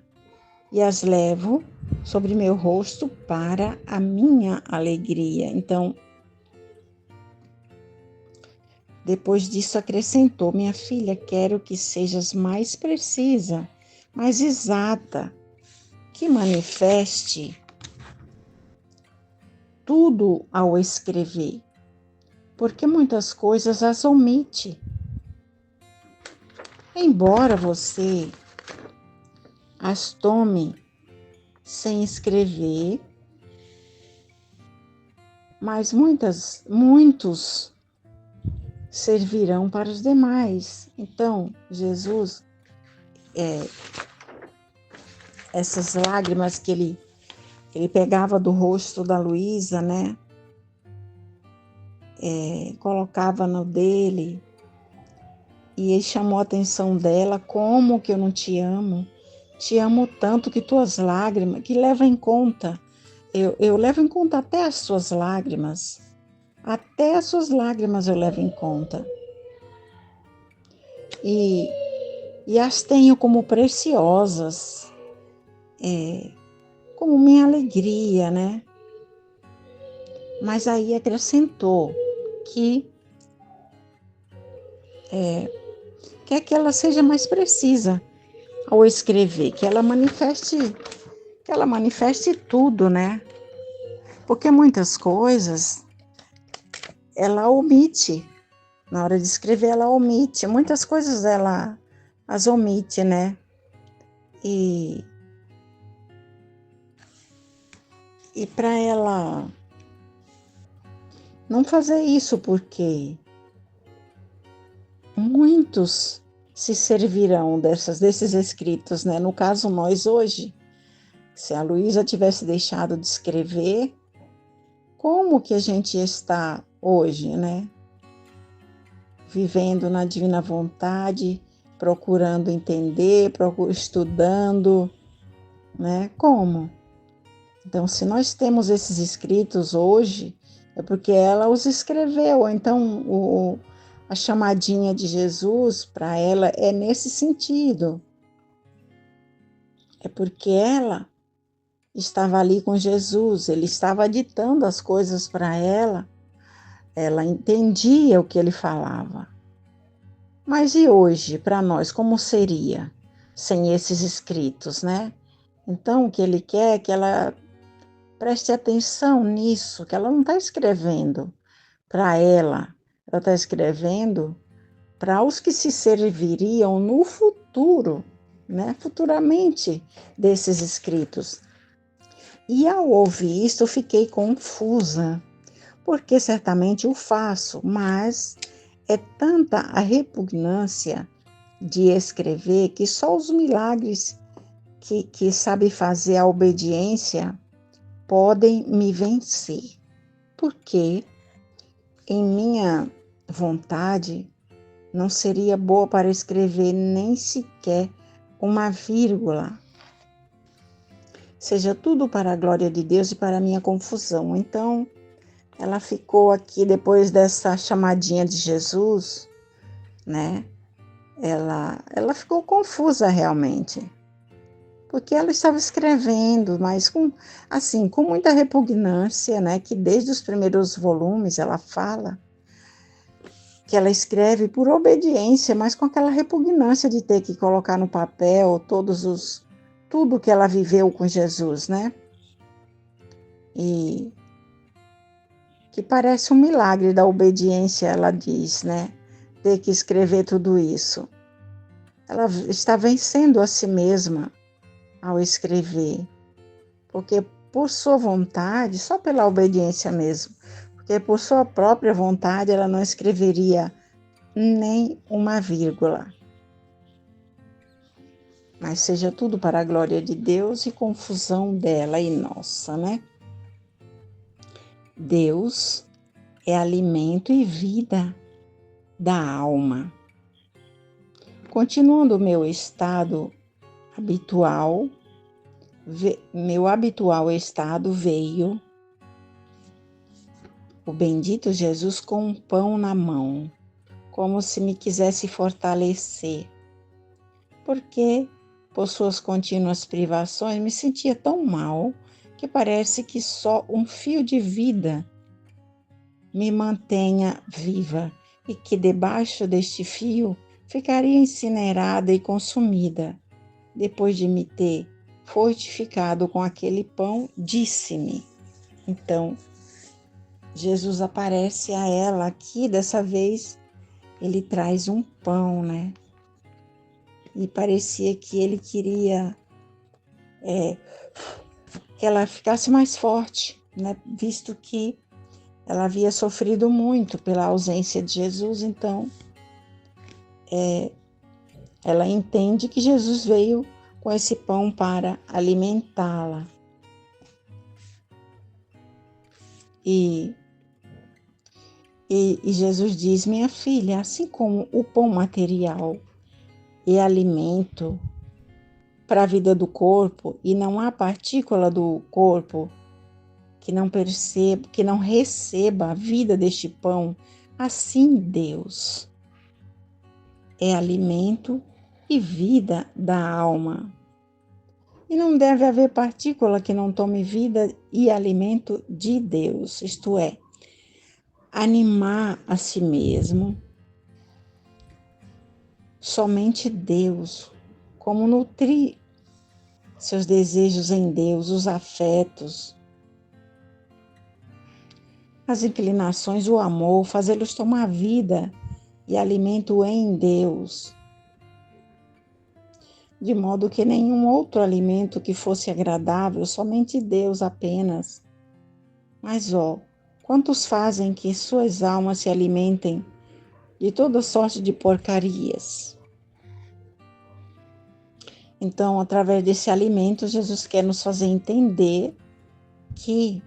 e as levo sobre meu rosto para a minha alegria. Então, depois disso acrescentou: minha filha, quero que sejas mais precisa, mais exata, que manifeste tudo ao escrever, porque muitas coisas as omite. Embora você as tome sem escrever, mas muitos servirão para os demais. Então, Jesus, essas lágrimas que ele pegava do rosto da Luísa, né? Colocava no dele, e ele chamou a atenção dela: como que eu não te amo? Te amo tanto que tuas lágrimas, que leva em conta, eu levo em conta até as suas lágrimas. Até as suas lágrimas eu levo em conta. E as tenho como preciosas, como minha alegria, né? Mas aí acrescentou que quer que ela seja mais precisa ao escrever, que ela manifeste tudo, né? Porque muitas coisas ela omite. Na hora de escrever, ela omite. Muitas coisas ela as omite, né? E para ela não fazer isso, porque muitos se servirão desses escritos, né? No caso, nós hoje, se a Luísa tivesse deixado de escrever, como que a gente está hoje, né? Vivendo na divina vontade, procurando entender, estudando, né? Como? Então, se nós temos esses escritos hoje, é porque ela os escreveu. Então, a chamadinha de Jesus para ela é nesse sentido. É porque ela estava ali com Jesus, ele estava ditando as coisas para ela entendia o que ele falava. Mas e hoje, para nós, como seria sem esses escritos, né? Então, o que ele quer é que ela preste atenção nisso, que ela não está escrevendo para ela está escrevendo para os que se serviriam no futuro, né? Futuramente desses escritos. E ao ouvir isto, eu fiquei confusa, porque certamente o faço, mas é tanta a repugnância de escrever que só os milagres que sabe fazer a obediência podem me vencer. Porque em minha vontade não seria boa para escrever nem sequer uma vírgula. Seja tudo para a glória de Deus e para a minha confusão. Então, ela ficou aqui depois dessa chamadinha de Jesus, né? Ela ficou confusa realmente, porque ela estava escrevendo, mas com muita repugnância, né? Que desde os primeiros volumes ela fala que ela escreve por obediência, mas com aquela repugnância de ter que colocar no papel tudo que ela viveu com Jesus, né? E que parece um milagre da obediência, ela diz, né? Ter que escrever tudo isso. Ela está vencendo a si mesma ao escrever, porque por sua vontade, só pela obediência mesmo, porque por sua própria vontade ela não escreveria nem uma vírgula. Mas seja tudo para a glória de Deus e confusão dela e nossa, né? Deus é alimento e vida da alma. Continuando o meu habitual estado, veio o bendito Jesus com um pão na mão, como se me quisesse fortalecer, porque por suas contínuas privações me sentia tão mal que parece que só um fio de vida me mantenha viva e que debaixo deste fio ficaria incinerada e consumida. Depois de me ter fortificado com aquele pão, disse-me. Então, Jesus aparece a ela aqui, dessa vez ele traz um pão, né? E parecia que ele queria que ela ficasse mais forte, né? Visto que ela havia sofrido muito pela ausência de Jesus, então ela entende que Jesus veio com esse pão para alimentá-la. E Jesus diz, minha filha, assim como o pão material é alimento para a vida do corpo, e não há partícula do corpo que não receba a vida deste pão, assim Deus é alimento e vida da alma. E não deve haver partícula que não tome vida e alimento de Deus, isto é, animar a si mesmo. Somente Deus, como nutrir seus desejos em Deus, os afetos, as inclinações, o amor, fazê-los tomar vida e alimento em Deus, de modo que nenhum outro alimento que fosse agradável, somente Deus apenas. Mas, quantos fazem que suas almas se alimentem de toda sorte de porcarias? Então, através desse alimento, Jesus quer nos fazer entender que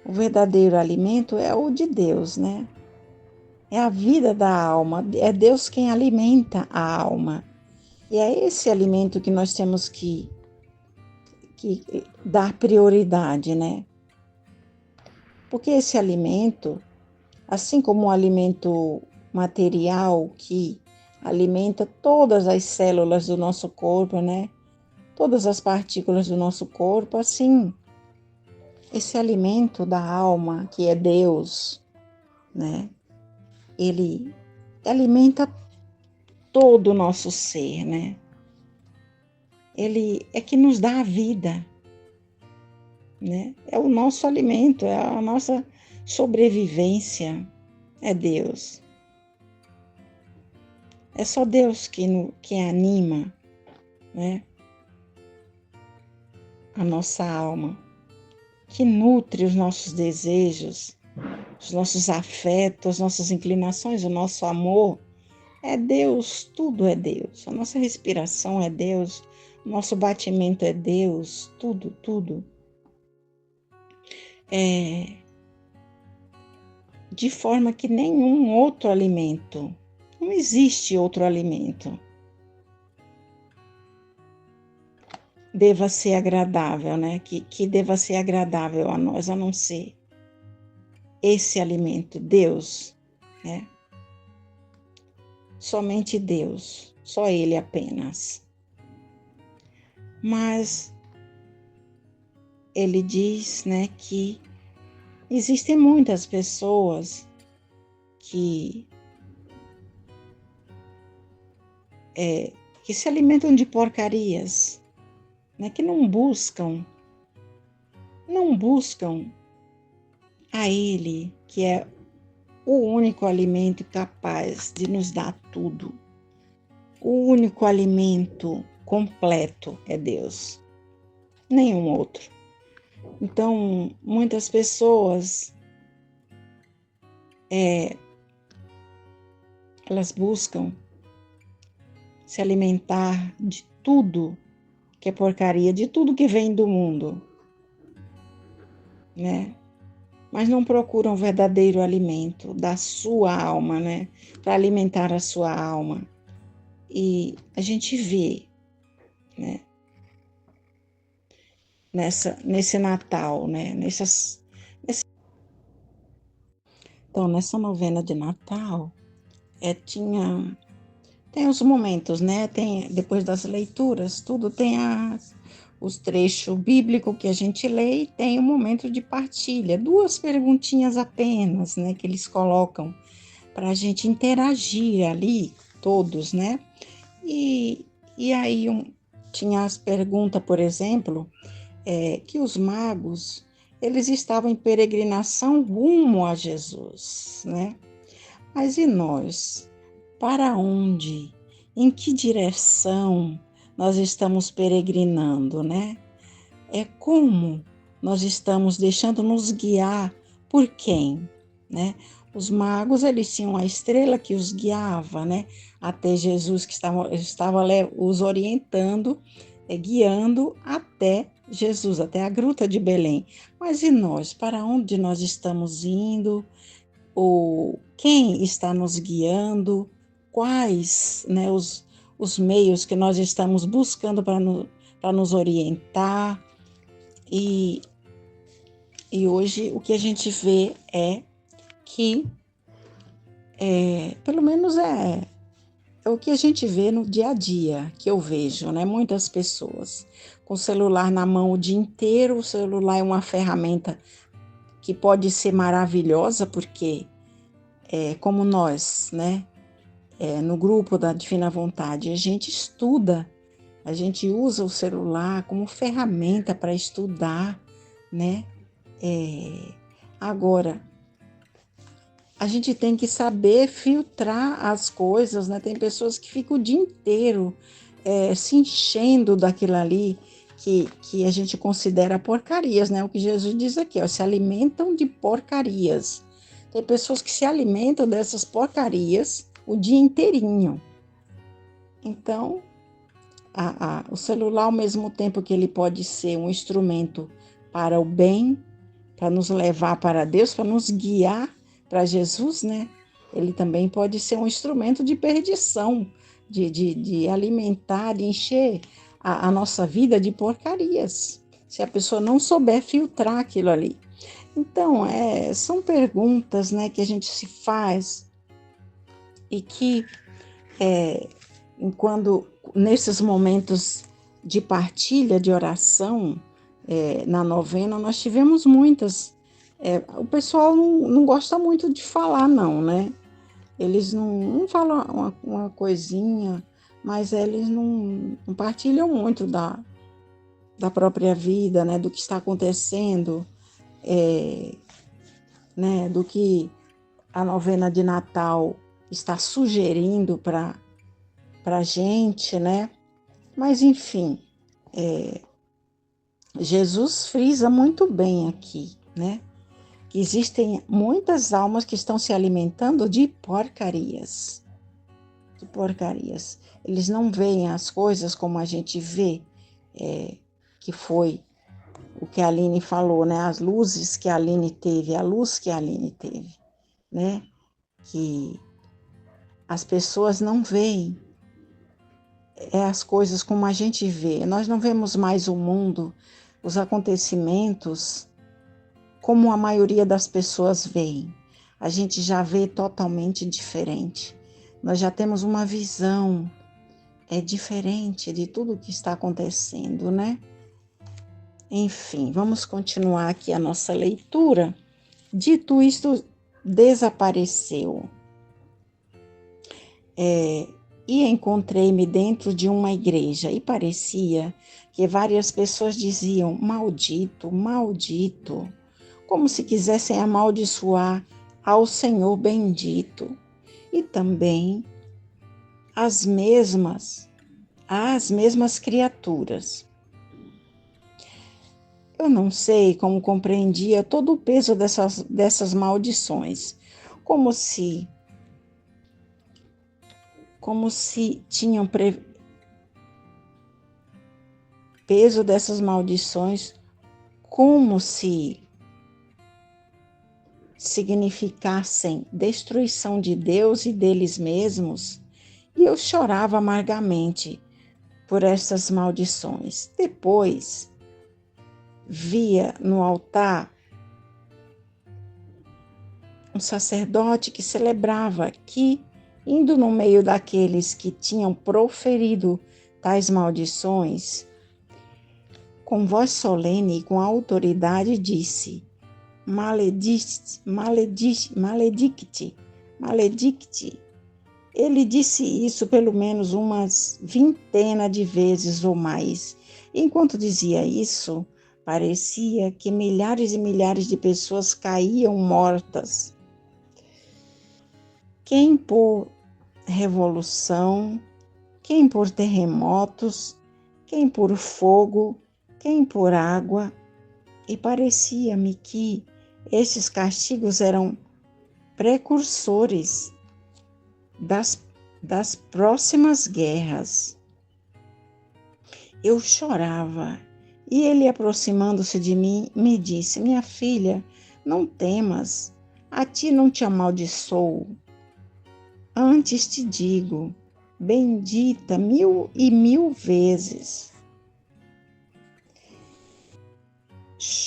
o verdadeiro alimento é o de Deus, né? É a vida da alma, é Deus quem alimenta a alma. E é esse alimento que nós temos que dar prioridade, né? Porque esse alimento, assim como o alimento material que alimenta todas as células do nosso corpo, né? Todas as partículas do nosso corpo, assim, esse alimento da alma, que é Deus, né? Ele alimenta todo o nosso ser, né? Ele é que nos dá a vida, né? É o nosso alimento, é a nossa sobrevivência, é Deus. É só Deus que anima, né? A nossa alma, que nutre os nossos desejos, os nossos afetos, as nossas inclinações, o nosso amor. É Deus, tudo é Deus. A nossa respiração é Deus, o nosso batimento é Deus, tudo, tudo. De forma que nenhum outro alimento, não existe outro alimento, deva ser agradável, né? Que deva ser agradável a nós, a não ser esse alimento, Deus, né? Somente Deus, só Ele apenas. Mas Ele diz, né, que existem muitas pessoas que se alimentam de porcarias, né, que não buscam a Ele, que é o único alimento capaz de nos dar tudo. O único alimento completo é Deus, nenhum outro. Então, muitas pessoas elas buscam se alimentar de tudo que é porcaria, de tudo que vem do mundo, né? Mas não procuram o verdadeiro alimento da sua alma, né? Para alimentar a sua alma. E a gente vê, né? Nesse Natal, né? Então, nessa novena de Natal, tem os momentos, né? Tem, depois das leituras, tudo tem os trechos bíblicos que a gente lê e tem o momento de partilha. 2 perguntinhas apenas, né? Que eles colocam para a gente interagir ali, todos, né? E aí tinha as perguntas, por exemplo, que os magos, eles estavam em peregrinação rumo a Jesus, né? Mas e nós? Para onde? Em que direção nós estamos peregrinando, né? É como nós estamos deixando nos guiar por quem, né? Os magos, eles tinham a estrela que os guiava, né? Até Jesus, que estava os orientando, guiando até Jesus, até a gruta de Belém. Mas e nós? Para onde nós estamos indo? Ou quem está nos guiando? Quais, né, os meios que nós estamos buscando para nos orientar? E hoje o que a gente vê é que, pelo menos é o que a gente vê no dia a dia, que eu vejo, né? Muitas pessoas com o celular na mão o dia inteiro. O celular é uma ferramenta que pode ser maravilhosa, porque como nós, né? No grupo da Divina Vontade, a gente estuda, a gente usa o celular como ferramenta para estudar, né? Agora, a gente tem que saber filtrar as coisas, né? Tem pessoas que ficam o dia inteiro se enchendo daquilo ali que a gente considera porcarias, né? O que Jesus diz aqui, ó, se alimentam de porcarias. Tem pessoas que se alimentam dessas porcarias o dia inteirinho. Então, o celular, ao mesmo tempo que ele pode ser um instrumento para o bem, para nos levar para Deus, para nos guiar para Jesus, né? Ele também pode ser um instrumento de perdição, de alimentar, de encher a nossa vida de porcarias. se a pessoa não souber filtrar aquilo ali. Então, são perguntas, né, que a gente se faz e que, quando nesses momentos de partilha, de oração, na novena, nós tivemos muitas. O pessoal não gosta muito de falar, não, né? Eles não falam uma coisinha, mas eles não partilham muito da própria vida, né? Do que está acontecendo, né? Do que a novena de Natal está sugerindo para a gente, né? Mas, enfim, Jesus frisa muito bem aqui, né? Que existem muitas almas que estão se alimentando de porcarias. De porcarias. Eles não veem as coisas como a gente vê, que foi o que a Aline falou, né? As luzes que a Aline teve, a luz que a Aline teve, né? Que as pessoas não veem as coisas como a gente vê. Nós não vemos mais o mundo, os acontecimentos, como a maioria das pessoas veem. A gente já vê totalmente diferente. Nós já temos uma visão diferente de tudo o que está acontecendo, né? Enfim, vamos continuar aqui a nossa leitura. Dito isto, desapareceu. E encontrei-me dentro de uma igreja e parecia que várias pessoas diziam maldito, maldito, como se quisessem amaldiçoar ao Senhor bendito. E também as mesmas criaturas. Eu não sei como compreendia todo o peso dessas maldições, como se tinham peso dessas maldições, como se significassem destruição de Deus e deles mesmos, e eu chorava amargamente por essas maldições. Depois, via no altar um sacerdote que celebrava que, indo no meio daqueles que tinham proferido tais maldições, com voz solene e com autoridade disse: maledicte, maledicte, maledicte, maledicte. Ele disse isso pelo menos umas 20 de vezes ou mais. Enquanto dizia isso, parecia que milhares e milhares de pessoas caíam mortas. Quem por revolução, quem por terremotos, quem por fogo, quem por água. E parecia-me que estes castigos eram precursores das próximas guerras. Eu chorava e ele, aproximando-se de mim, me disse: minha filha, não temas, a ti não te amaldiçoo. Antes te digo, bendita 1000 vezes.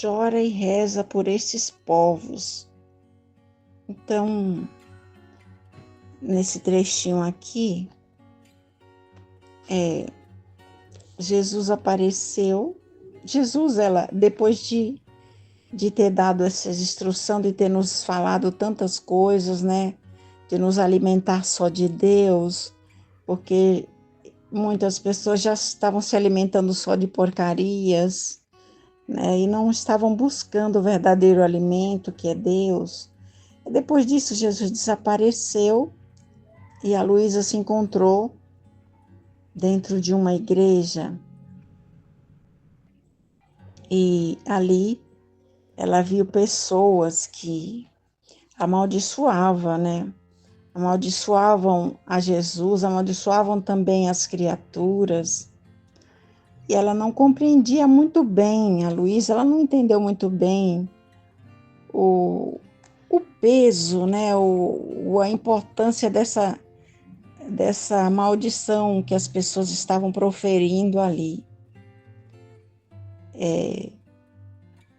Chora e reza por estes povos. Então, nesse trechinho aqui, Jesus apareceu. Jesus, depois de ter dado essa instrução, de ter nos falado tantas coisas, né? De nos alimentar só de Deus, porque muitas pessoas já estavam se alimentando só de porcarias, né? E não estavam buscando o verdadeiro alimento, que é Deus. Depois disso, Jesus desapareceu e a Luísa se encontrou dentro de uma igreja. E ali ela viu pessoas que amaldiçoavam, né? Amaldiçoavam a Jesus, amaldiçoavam também as criaturas. E ela não compreendia muito bem, a Luísa, ela não entendeu muito bem o peso, né? A importância dessa maldição que as pessoas estavam proferindo ali.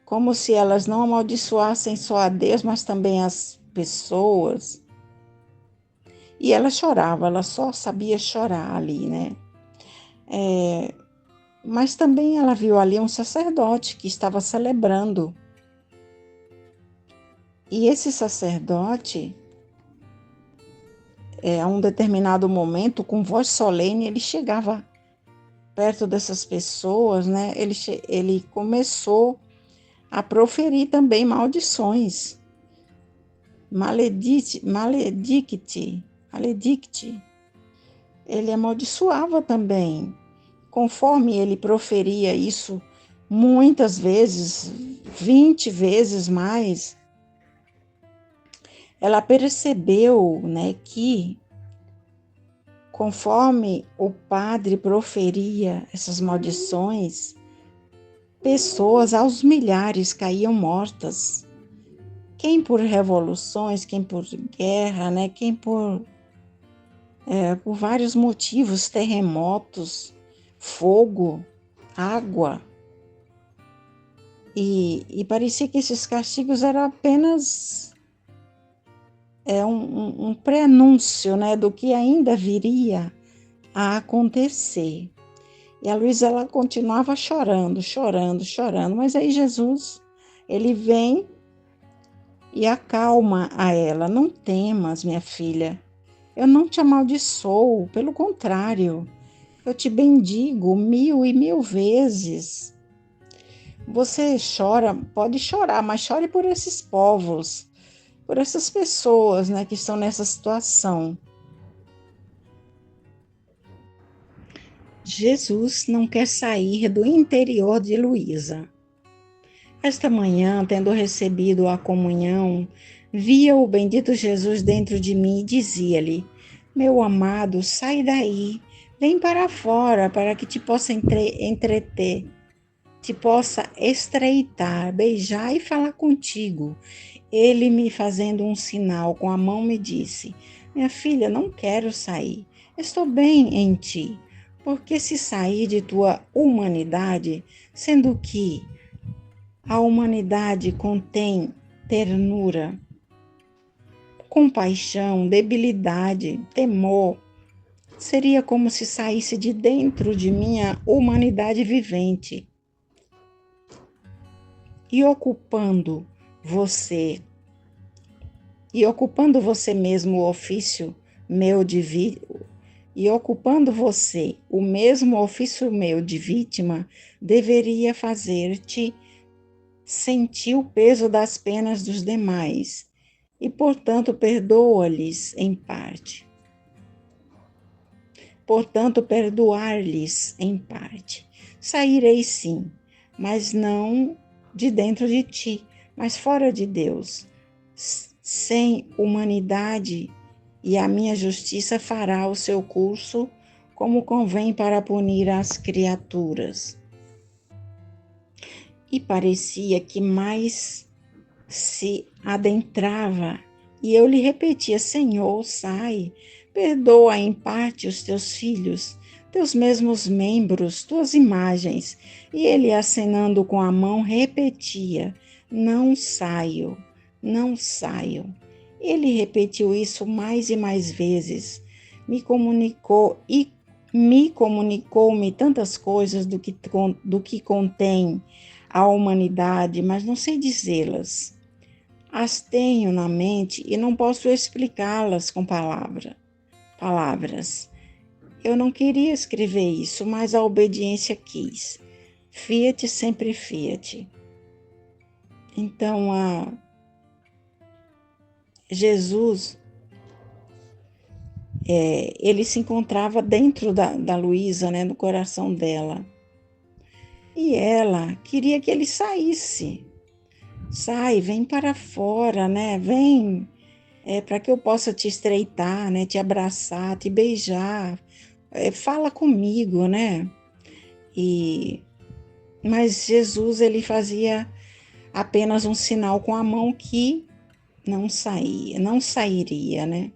como se elas não amaldiçoassem só a Deus, mas também as pessoas. E ela chorava, ela só sabia chorar ali, né? Mas também ela viu ali um sacerdote que estava celebrando. E esse sacerdote, a um determinado momento, com voz solene, ele chegava perto dessas pessoas, né? Ele começou a proferir também maldições. Maledicte. Ele amaldiçoava também. Conforme ele proferia isso muitas vezes, 20 vezes mais, ela percebeu, né, que conforme o padre proferia essas maldições, pessoas aos milhares caíam mortas. Quem por revoluções, quem por guerra, né, quem por vários motivos, terremotos, fogo, água. E parecia que esses castigos eram apenas um prenúncio, né, do que ainda viria a acontecer. E a Luísa, ela continuava chorando, mas aí Jesus, ele vem e acalma a ela. Não temas, minha filha, eu não te amaldiçoo, pelo contrário, eu te bendigo 1000 vezes. Você chora, pode chorar, mas chore por esses povos, por essas pessoas, né, que estão nessa situação. Jesus não quer sair do interior de Luísa. Esta manhã, tendo recebido a comunhão, via o bendito Jesus dentro de mim e dizia-lhe: Meu amado, sai daí, vem para fora, para que te possa entreter, te possa estreitar, beijar e falar contigo. Ele, me fazendo um sinal com a mão, me disse: Minha filha, não quero sair, estou bem em ti. Porque se sair de tua humanidade, sendo que a humanidade contém ternura, compaixão, debilidade, temor, seria como se saísse de dentro de minha humanidade vivente e ocupando você mesmo o ofício meu e ocupando você o mesmo ofício meu de vítima, deveria fazer-te sentir o peso das penas dos demais e, portanto, perdoa-lhes em parte. Portanto, perdoar-lhes em parte. Sairei sim, mas não de dentro de ti, mas fora de Deus. Sem humanidade, e a minha justiça fará o seu curso como convém para punir as criaturas. E parecia que mais se adentrava, e eu lhe repetia: Senhor, sai, perdoa em parte os teus filhos, teus mesmos membros, tuas imagens. E ele, acenando com a mão, repetia: Não saio, não saio. Ele repetiu isso mais e mais vezes. Me comunicou-me tantas coisas do que contém a humanidade, mas não sei dizê-las. As tenho na mente e não posso explicá-las com palavras. Eu não queria escrever isso, mas a obediência quis. Fiat sempre fiat. Então, Jesus, ele se encontrava dentro da Luísa, né, no coração dela. E ela queria que ele saísse. Sai, vem para fora, né? Vem, para que eu possa te estreitar, né? Te abraçar, te beijar. Fala comigo, né? Mas Jesus, ele fazia apenas um sinal com a mão que não sairia, né?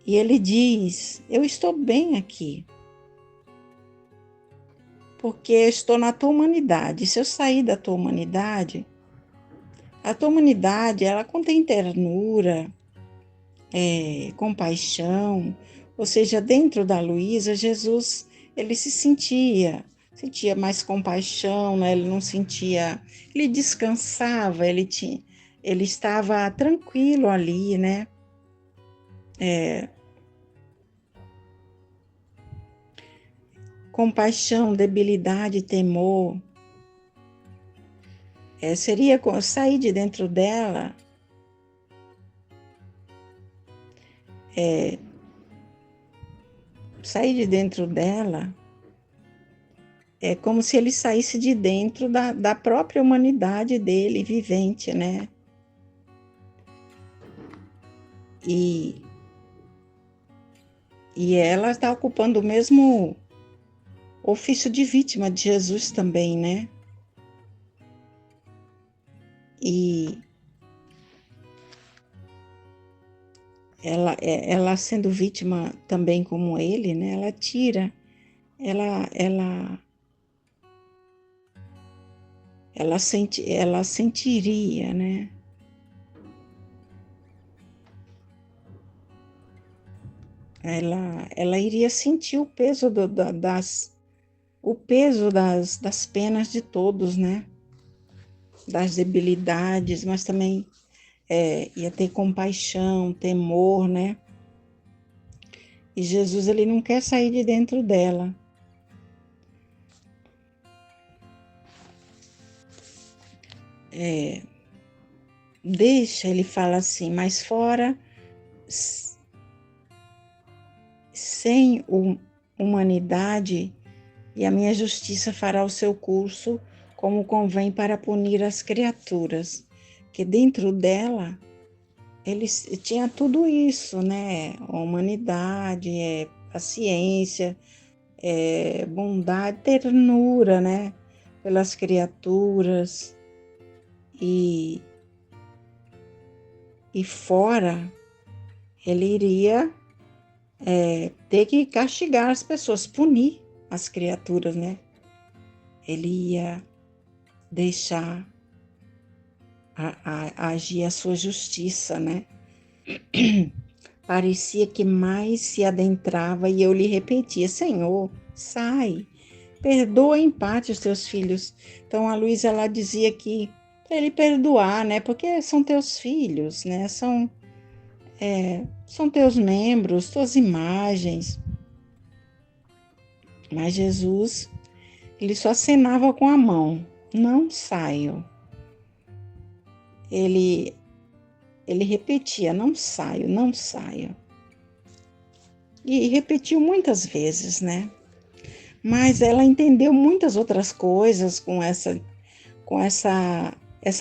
E ele diz: Eu estou bem aqui. porque estou na tua humanidade. Se eu sair da tua humanidade, a tua humanidade, ela contém ternura, compaixão, ou seja, dentro da Luísa, Jesus, ele sentia mais compaixão, né? Ele não sentia, ele descansava, ele estava tranquilo ali, né? Compaixão, debilidade, temor, seria sair de dentro dela, sair de dentro dela é como se ele saísse de dentro da própria humanidade dele, vivente, né? E, e ela está ocupando o mesmo ofício de vítima de Jesus também, né? E ela sendo vítima também como ele, né? Ela tira, ela, ela, ela sentiria, né? Ela iria sentir o peso das penas de todos, né? Das debilidades, mas também ia ter compaixão, temor, né? E Jesus, ele não quer sair de dentro dela. Deixa, ele fala assim, mas fora, sem humanidade, e a minha justiça fará o seu curso, como convém para punir as criaturas. Que dentro dela, ele tinha tudo isso, né? A humanidade, a ciência, bondade, ternura, né? Pelas criaturas. E fora, ele iria ter que castigar as pessoas, punir as criaturas, né? Ele ia deixar agir a sua justiça, né? Parecia que mais se adentrava e eu lhe repetia, Senhor, sai, perdoa em parte os teus filhos. Então a Luísa, ela dizia que para ele perdoar, né? Porque são teus filhos, né? São teus membros, tuas imagens. Mas Jesus, ele só acenava com a mão, não saio. Ele repetia, não saio, não saio. E repetiu muitas vezes, né? Mas ela entendeu muitas outras coisas com essa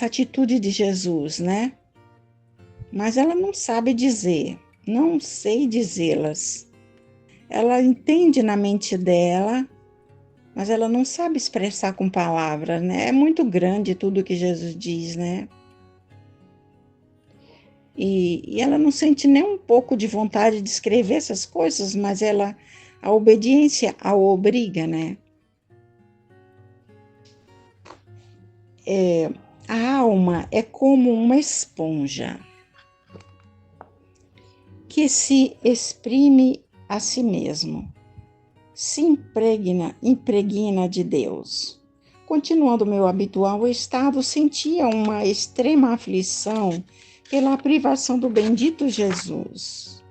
atitude de Jesus, né? Mas ela não sabe dizer, não sei dizê-las. Ela entende na mente dela, mas ela não sabe expressar com palavras, né? É muito grande tudo que Jesus diz, né? E ela não sente nem um pouco de vontade de escrever essas coisas, mas a obediência a obriga, né? A alma é como uma esponja que se exprime a si mesmo, se impregna de Deus. Continuando meu habitual estado, sentia uma extrema aflição pela privação do bendito Jesus.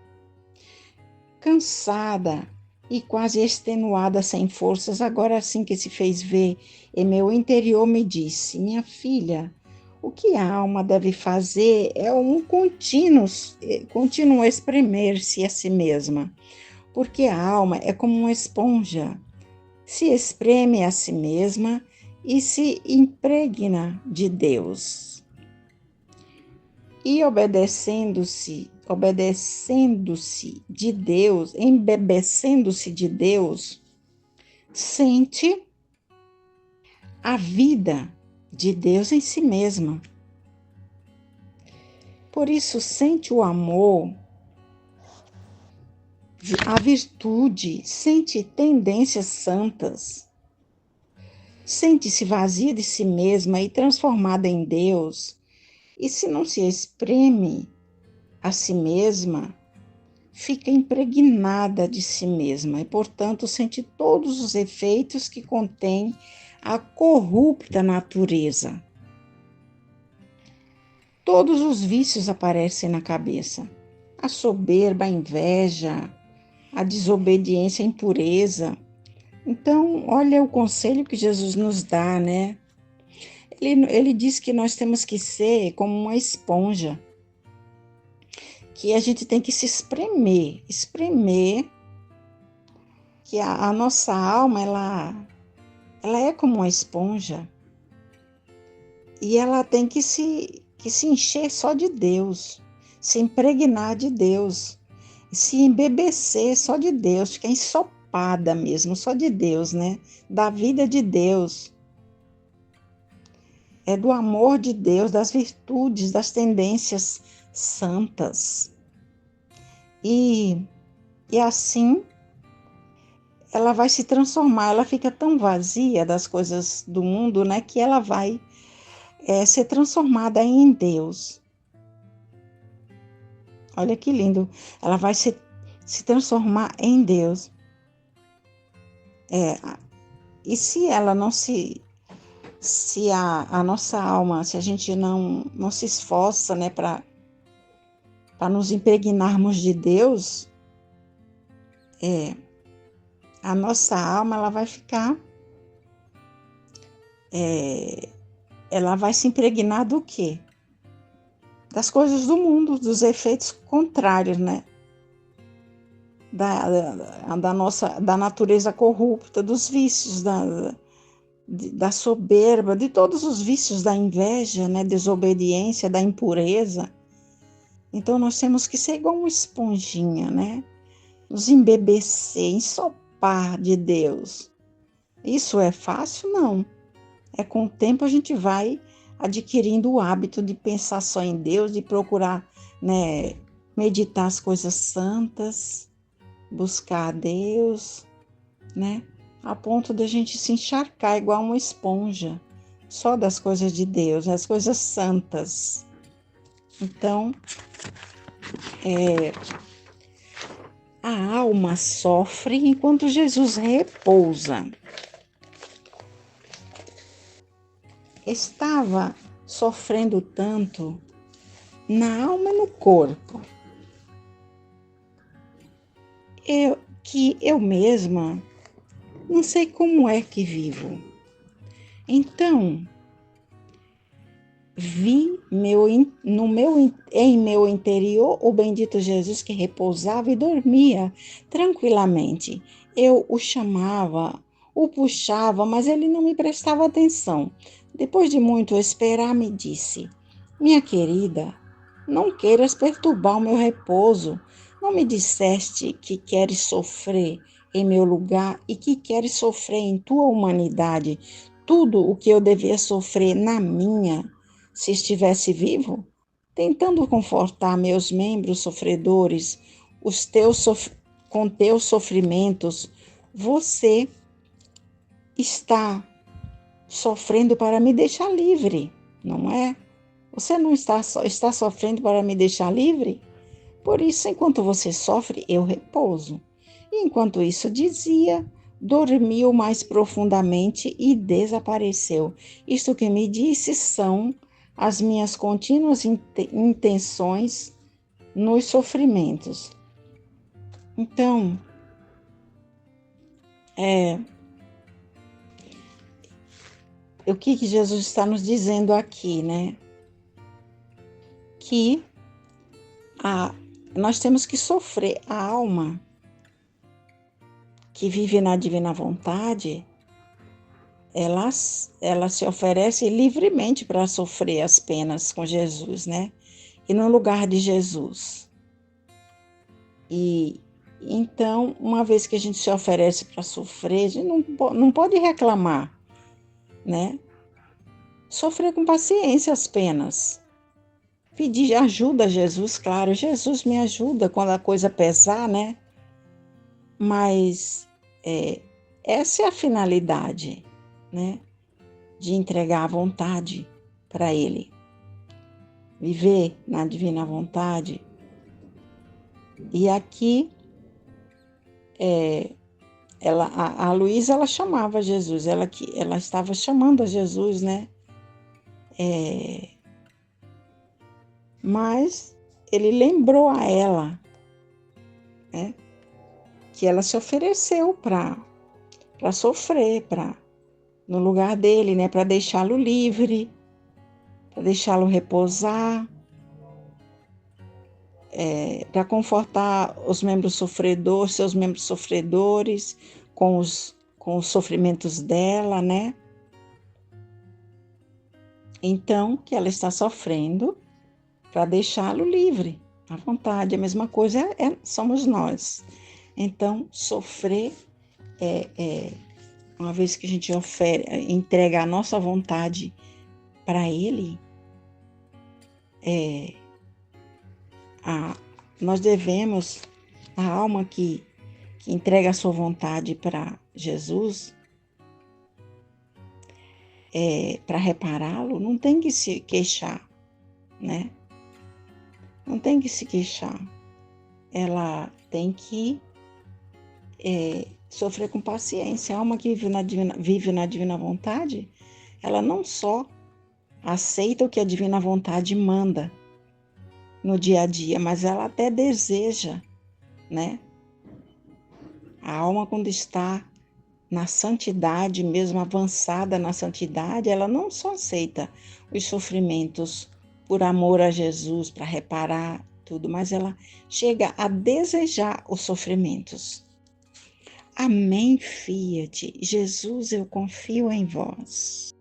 Cansada e quase extenuada, sem forças, agora assim que se fez ver em meu interior, me disse: minha filha, o que a alma deve fazer é um contínuo espremer-se a si mesma, porque a alma é como uma esponja, se espreme a si mesma e se impregna de Deus. E obedecendo-se de Deus, embebecendo-se de Deus, sente a vida de Deus em si mesma. Por isso, sente o amor, a virtude, sente tendências santas. sente-se vazia de si mesma e transformada em Deus, e se não se espreme a si mesma, fica impregnada de si mesma e, portanto, sente todos os efeitos que contém a corrupta natureza. Todos os vícios aparecem na cabeça: a soberba, a inveja, a desobediência, a impureza. Então, olha o conselho que Jesus nos dá, né? Ele diz que nós temos que ser como uma esponja, que a gente tem que se espremer, que a nossa alma, ela é como uma esponja e ela tem que se encher só de Deus, se impregnar de Deus, se embebecer só de Deus, ficar ensopada mesmo, só de Deus, né? Da vida de Deus. É do amor de Deus, das virtudes, das tendências santas. E assim ela vai se transformar, ela fica tão vazia das coisas do mundo, né, que ela vai ser transformada em Deus. Olha que lindo, ela vai se transformar em Deus. E se ela não se a nossa alma, se a gente não se esforça, né, para nos impregnarmos de Deus, a nossa alma ela vai ficar, ela vai se impregnar do quê? Das coisas do mundo, dos efeitos contrários, né? Da natureza corrupta, dos vícios, da soberba, de todos os vícios, da inveja, né? Desobediência, da impureza. Então nós temos que ser igual uma esponjinha, né? Nos embebecer, ensopar de Deus. Isso é fácil? Não. É com o tempo a gente vai adquirindo o hábito de pensar só em Deus, de procurar, né, meditar as coisas santas, buscar a Deus, né, a ponto de a gente se encharcar igual uma esponja, só das coisas de Deus, das coisas santas. Então, a alma sofre enquanto Jesus repousa. Estava sofrendo tanto na alma e no corpo, que eu mesma não sei como é que vivo. Então, vi em meu interior o bendito Jesus que repousava e dormia tranquilamente. Eu o chamava, o puxava, mas ele não me prestava atenção. Depois de muito esperar, me disse: minha querida, não queiras perturbar o meu repouso. Não me disseste que queres sofrer em meu lugar e que queres sofrer em tua humanidade tudo o que eu devia sofrer na minha, se estivesse vivo? Tentando confortar meus membros sofredores, com teus sofrimentos, você está sofrendo para me deixar livre, não é? Você não está sofrendo para me deixar livre? Por isso, enquanto você sofre, eu repouso. E enquanto isso dizia, dormiu mais profundamente e desapareceu. Isto que me disse são as minhas contínuas intenções nos sofrimentos. Então, o que Jesus está nos dizendo aqui, né? Que nós temos que sofrer. A alma que vive na divina vontade, ela se oferece livremente para sofrer as penas com Jesus, né? E no lugar de Jesus. E então, uma vez que a gente se oferece para sofrer, a gente não pode reclamar, né? Sofrer com paciência as penas. Pedir ajuda a Jesus, claro, Jesus me ajuda quando a coisa pesar, né? Mas essa é a finalidade, né? de entregar a vontade para Ele, viver na divina vontade. E aqui, a Luísa, ela chamava Jesus, ela estava chamando a Jesus, né? Mas ele lembrou a ela, né, que ela se ofereceu para sofrer, no lugar dele, né, para deixá-lo livre, para deixá-lo repousar, para confortar os membros sofredores, seus membros sofredores, com os sofrimentos dela, né? Então, que ela está sofrendo para deixá-lo livre, à vontade. A mesma coisa somos nós. Então, sofrer uma vez que a gente entrega a nossa vontade para Ele, nós devemos, a alma que entrega a sua vontade para Jesus, para repará-lo, não tem que se queixar, né? Não tem que se queixar. Ela tem que sofrer com paciência. A alma que vive na divina vontade, ela não só aceita o que a divina vontade manda no dia a dia, mas ela até deseja, né? A alma, quando está na santidade, mesmo avançada na santidade, ela não só aceita os sofrimentos por amor a Jesus, para reparar tudo, mas ela chega a desejar os sofrimentos. Amém, Fiat. Jesus, eu confio em vós.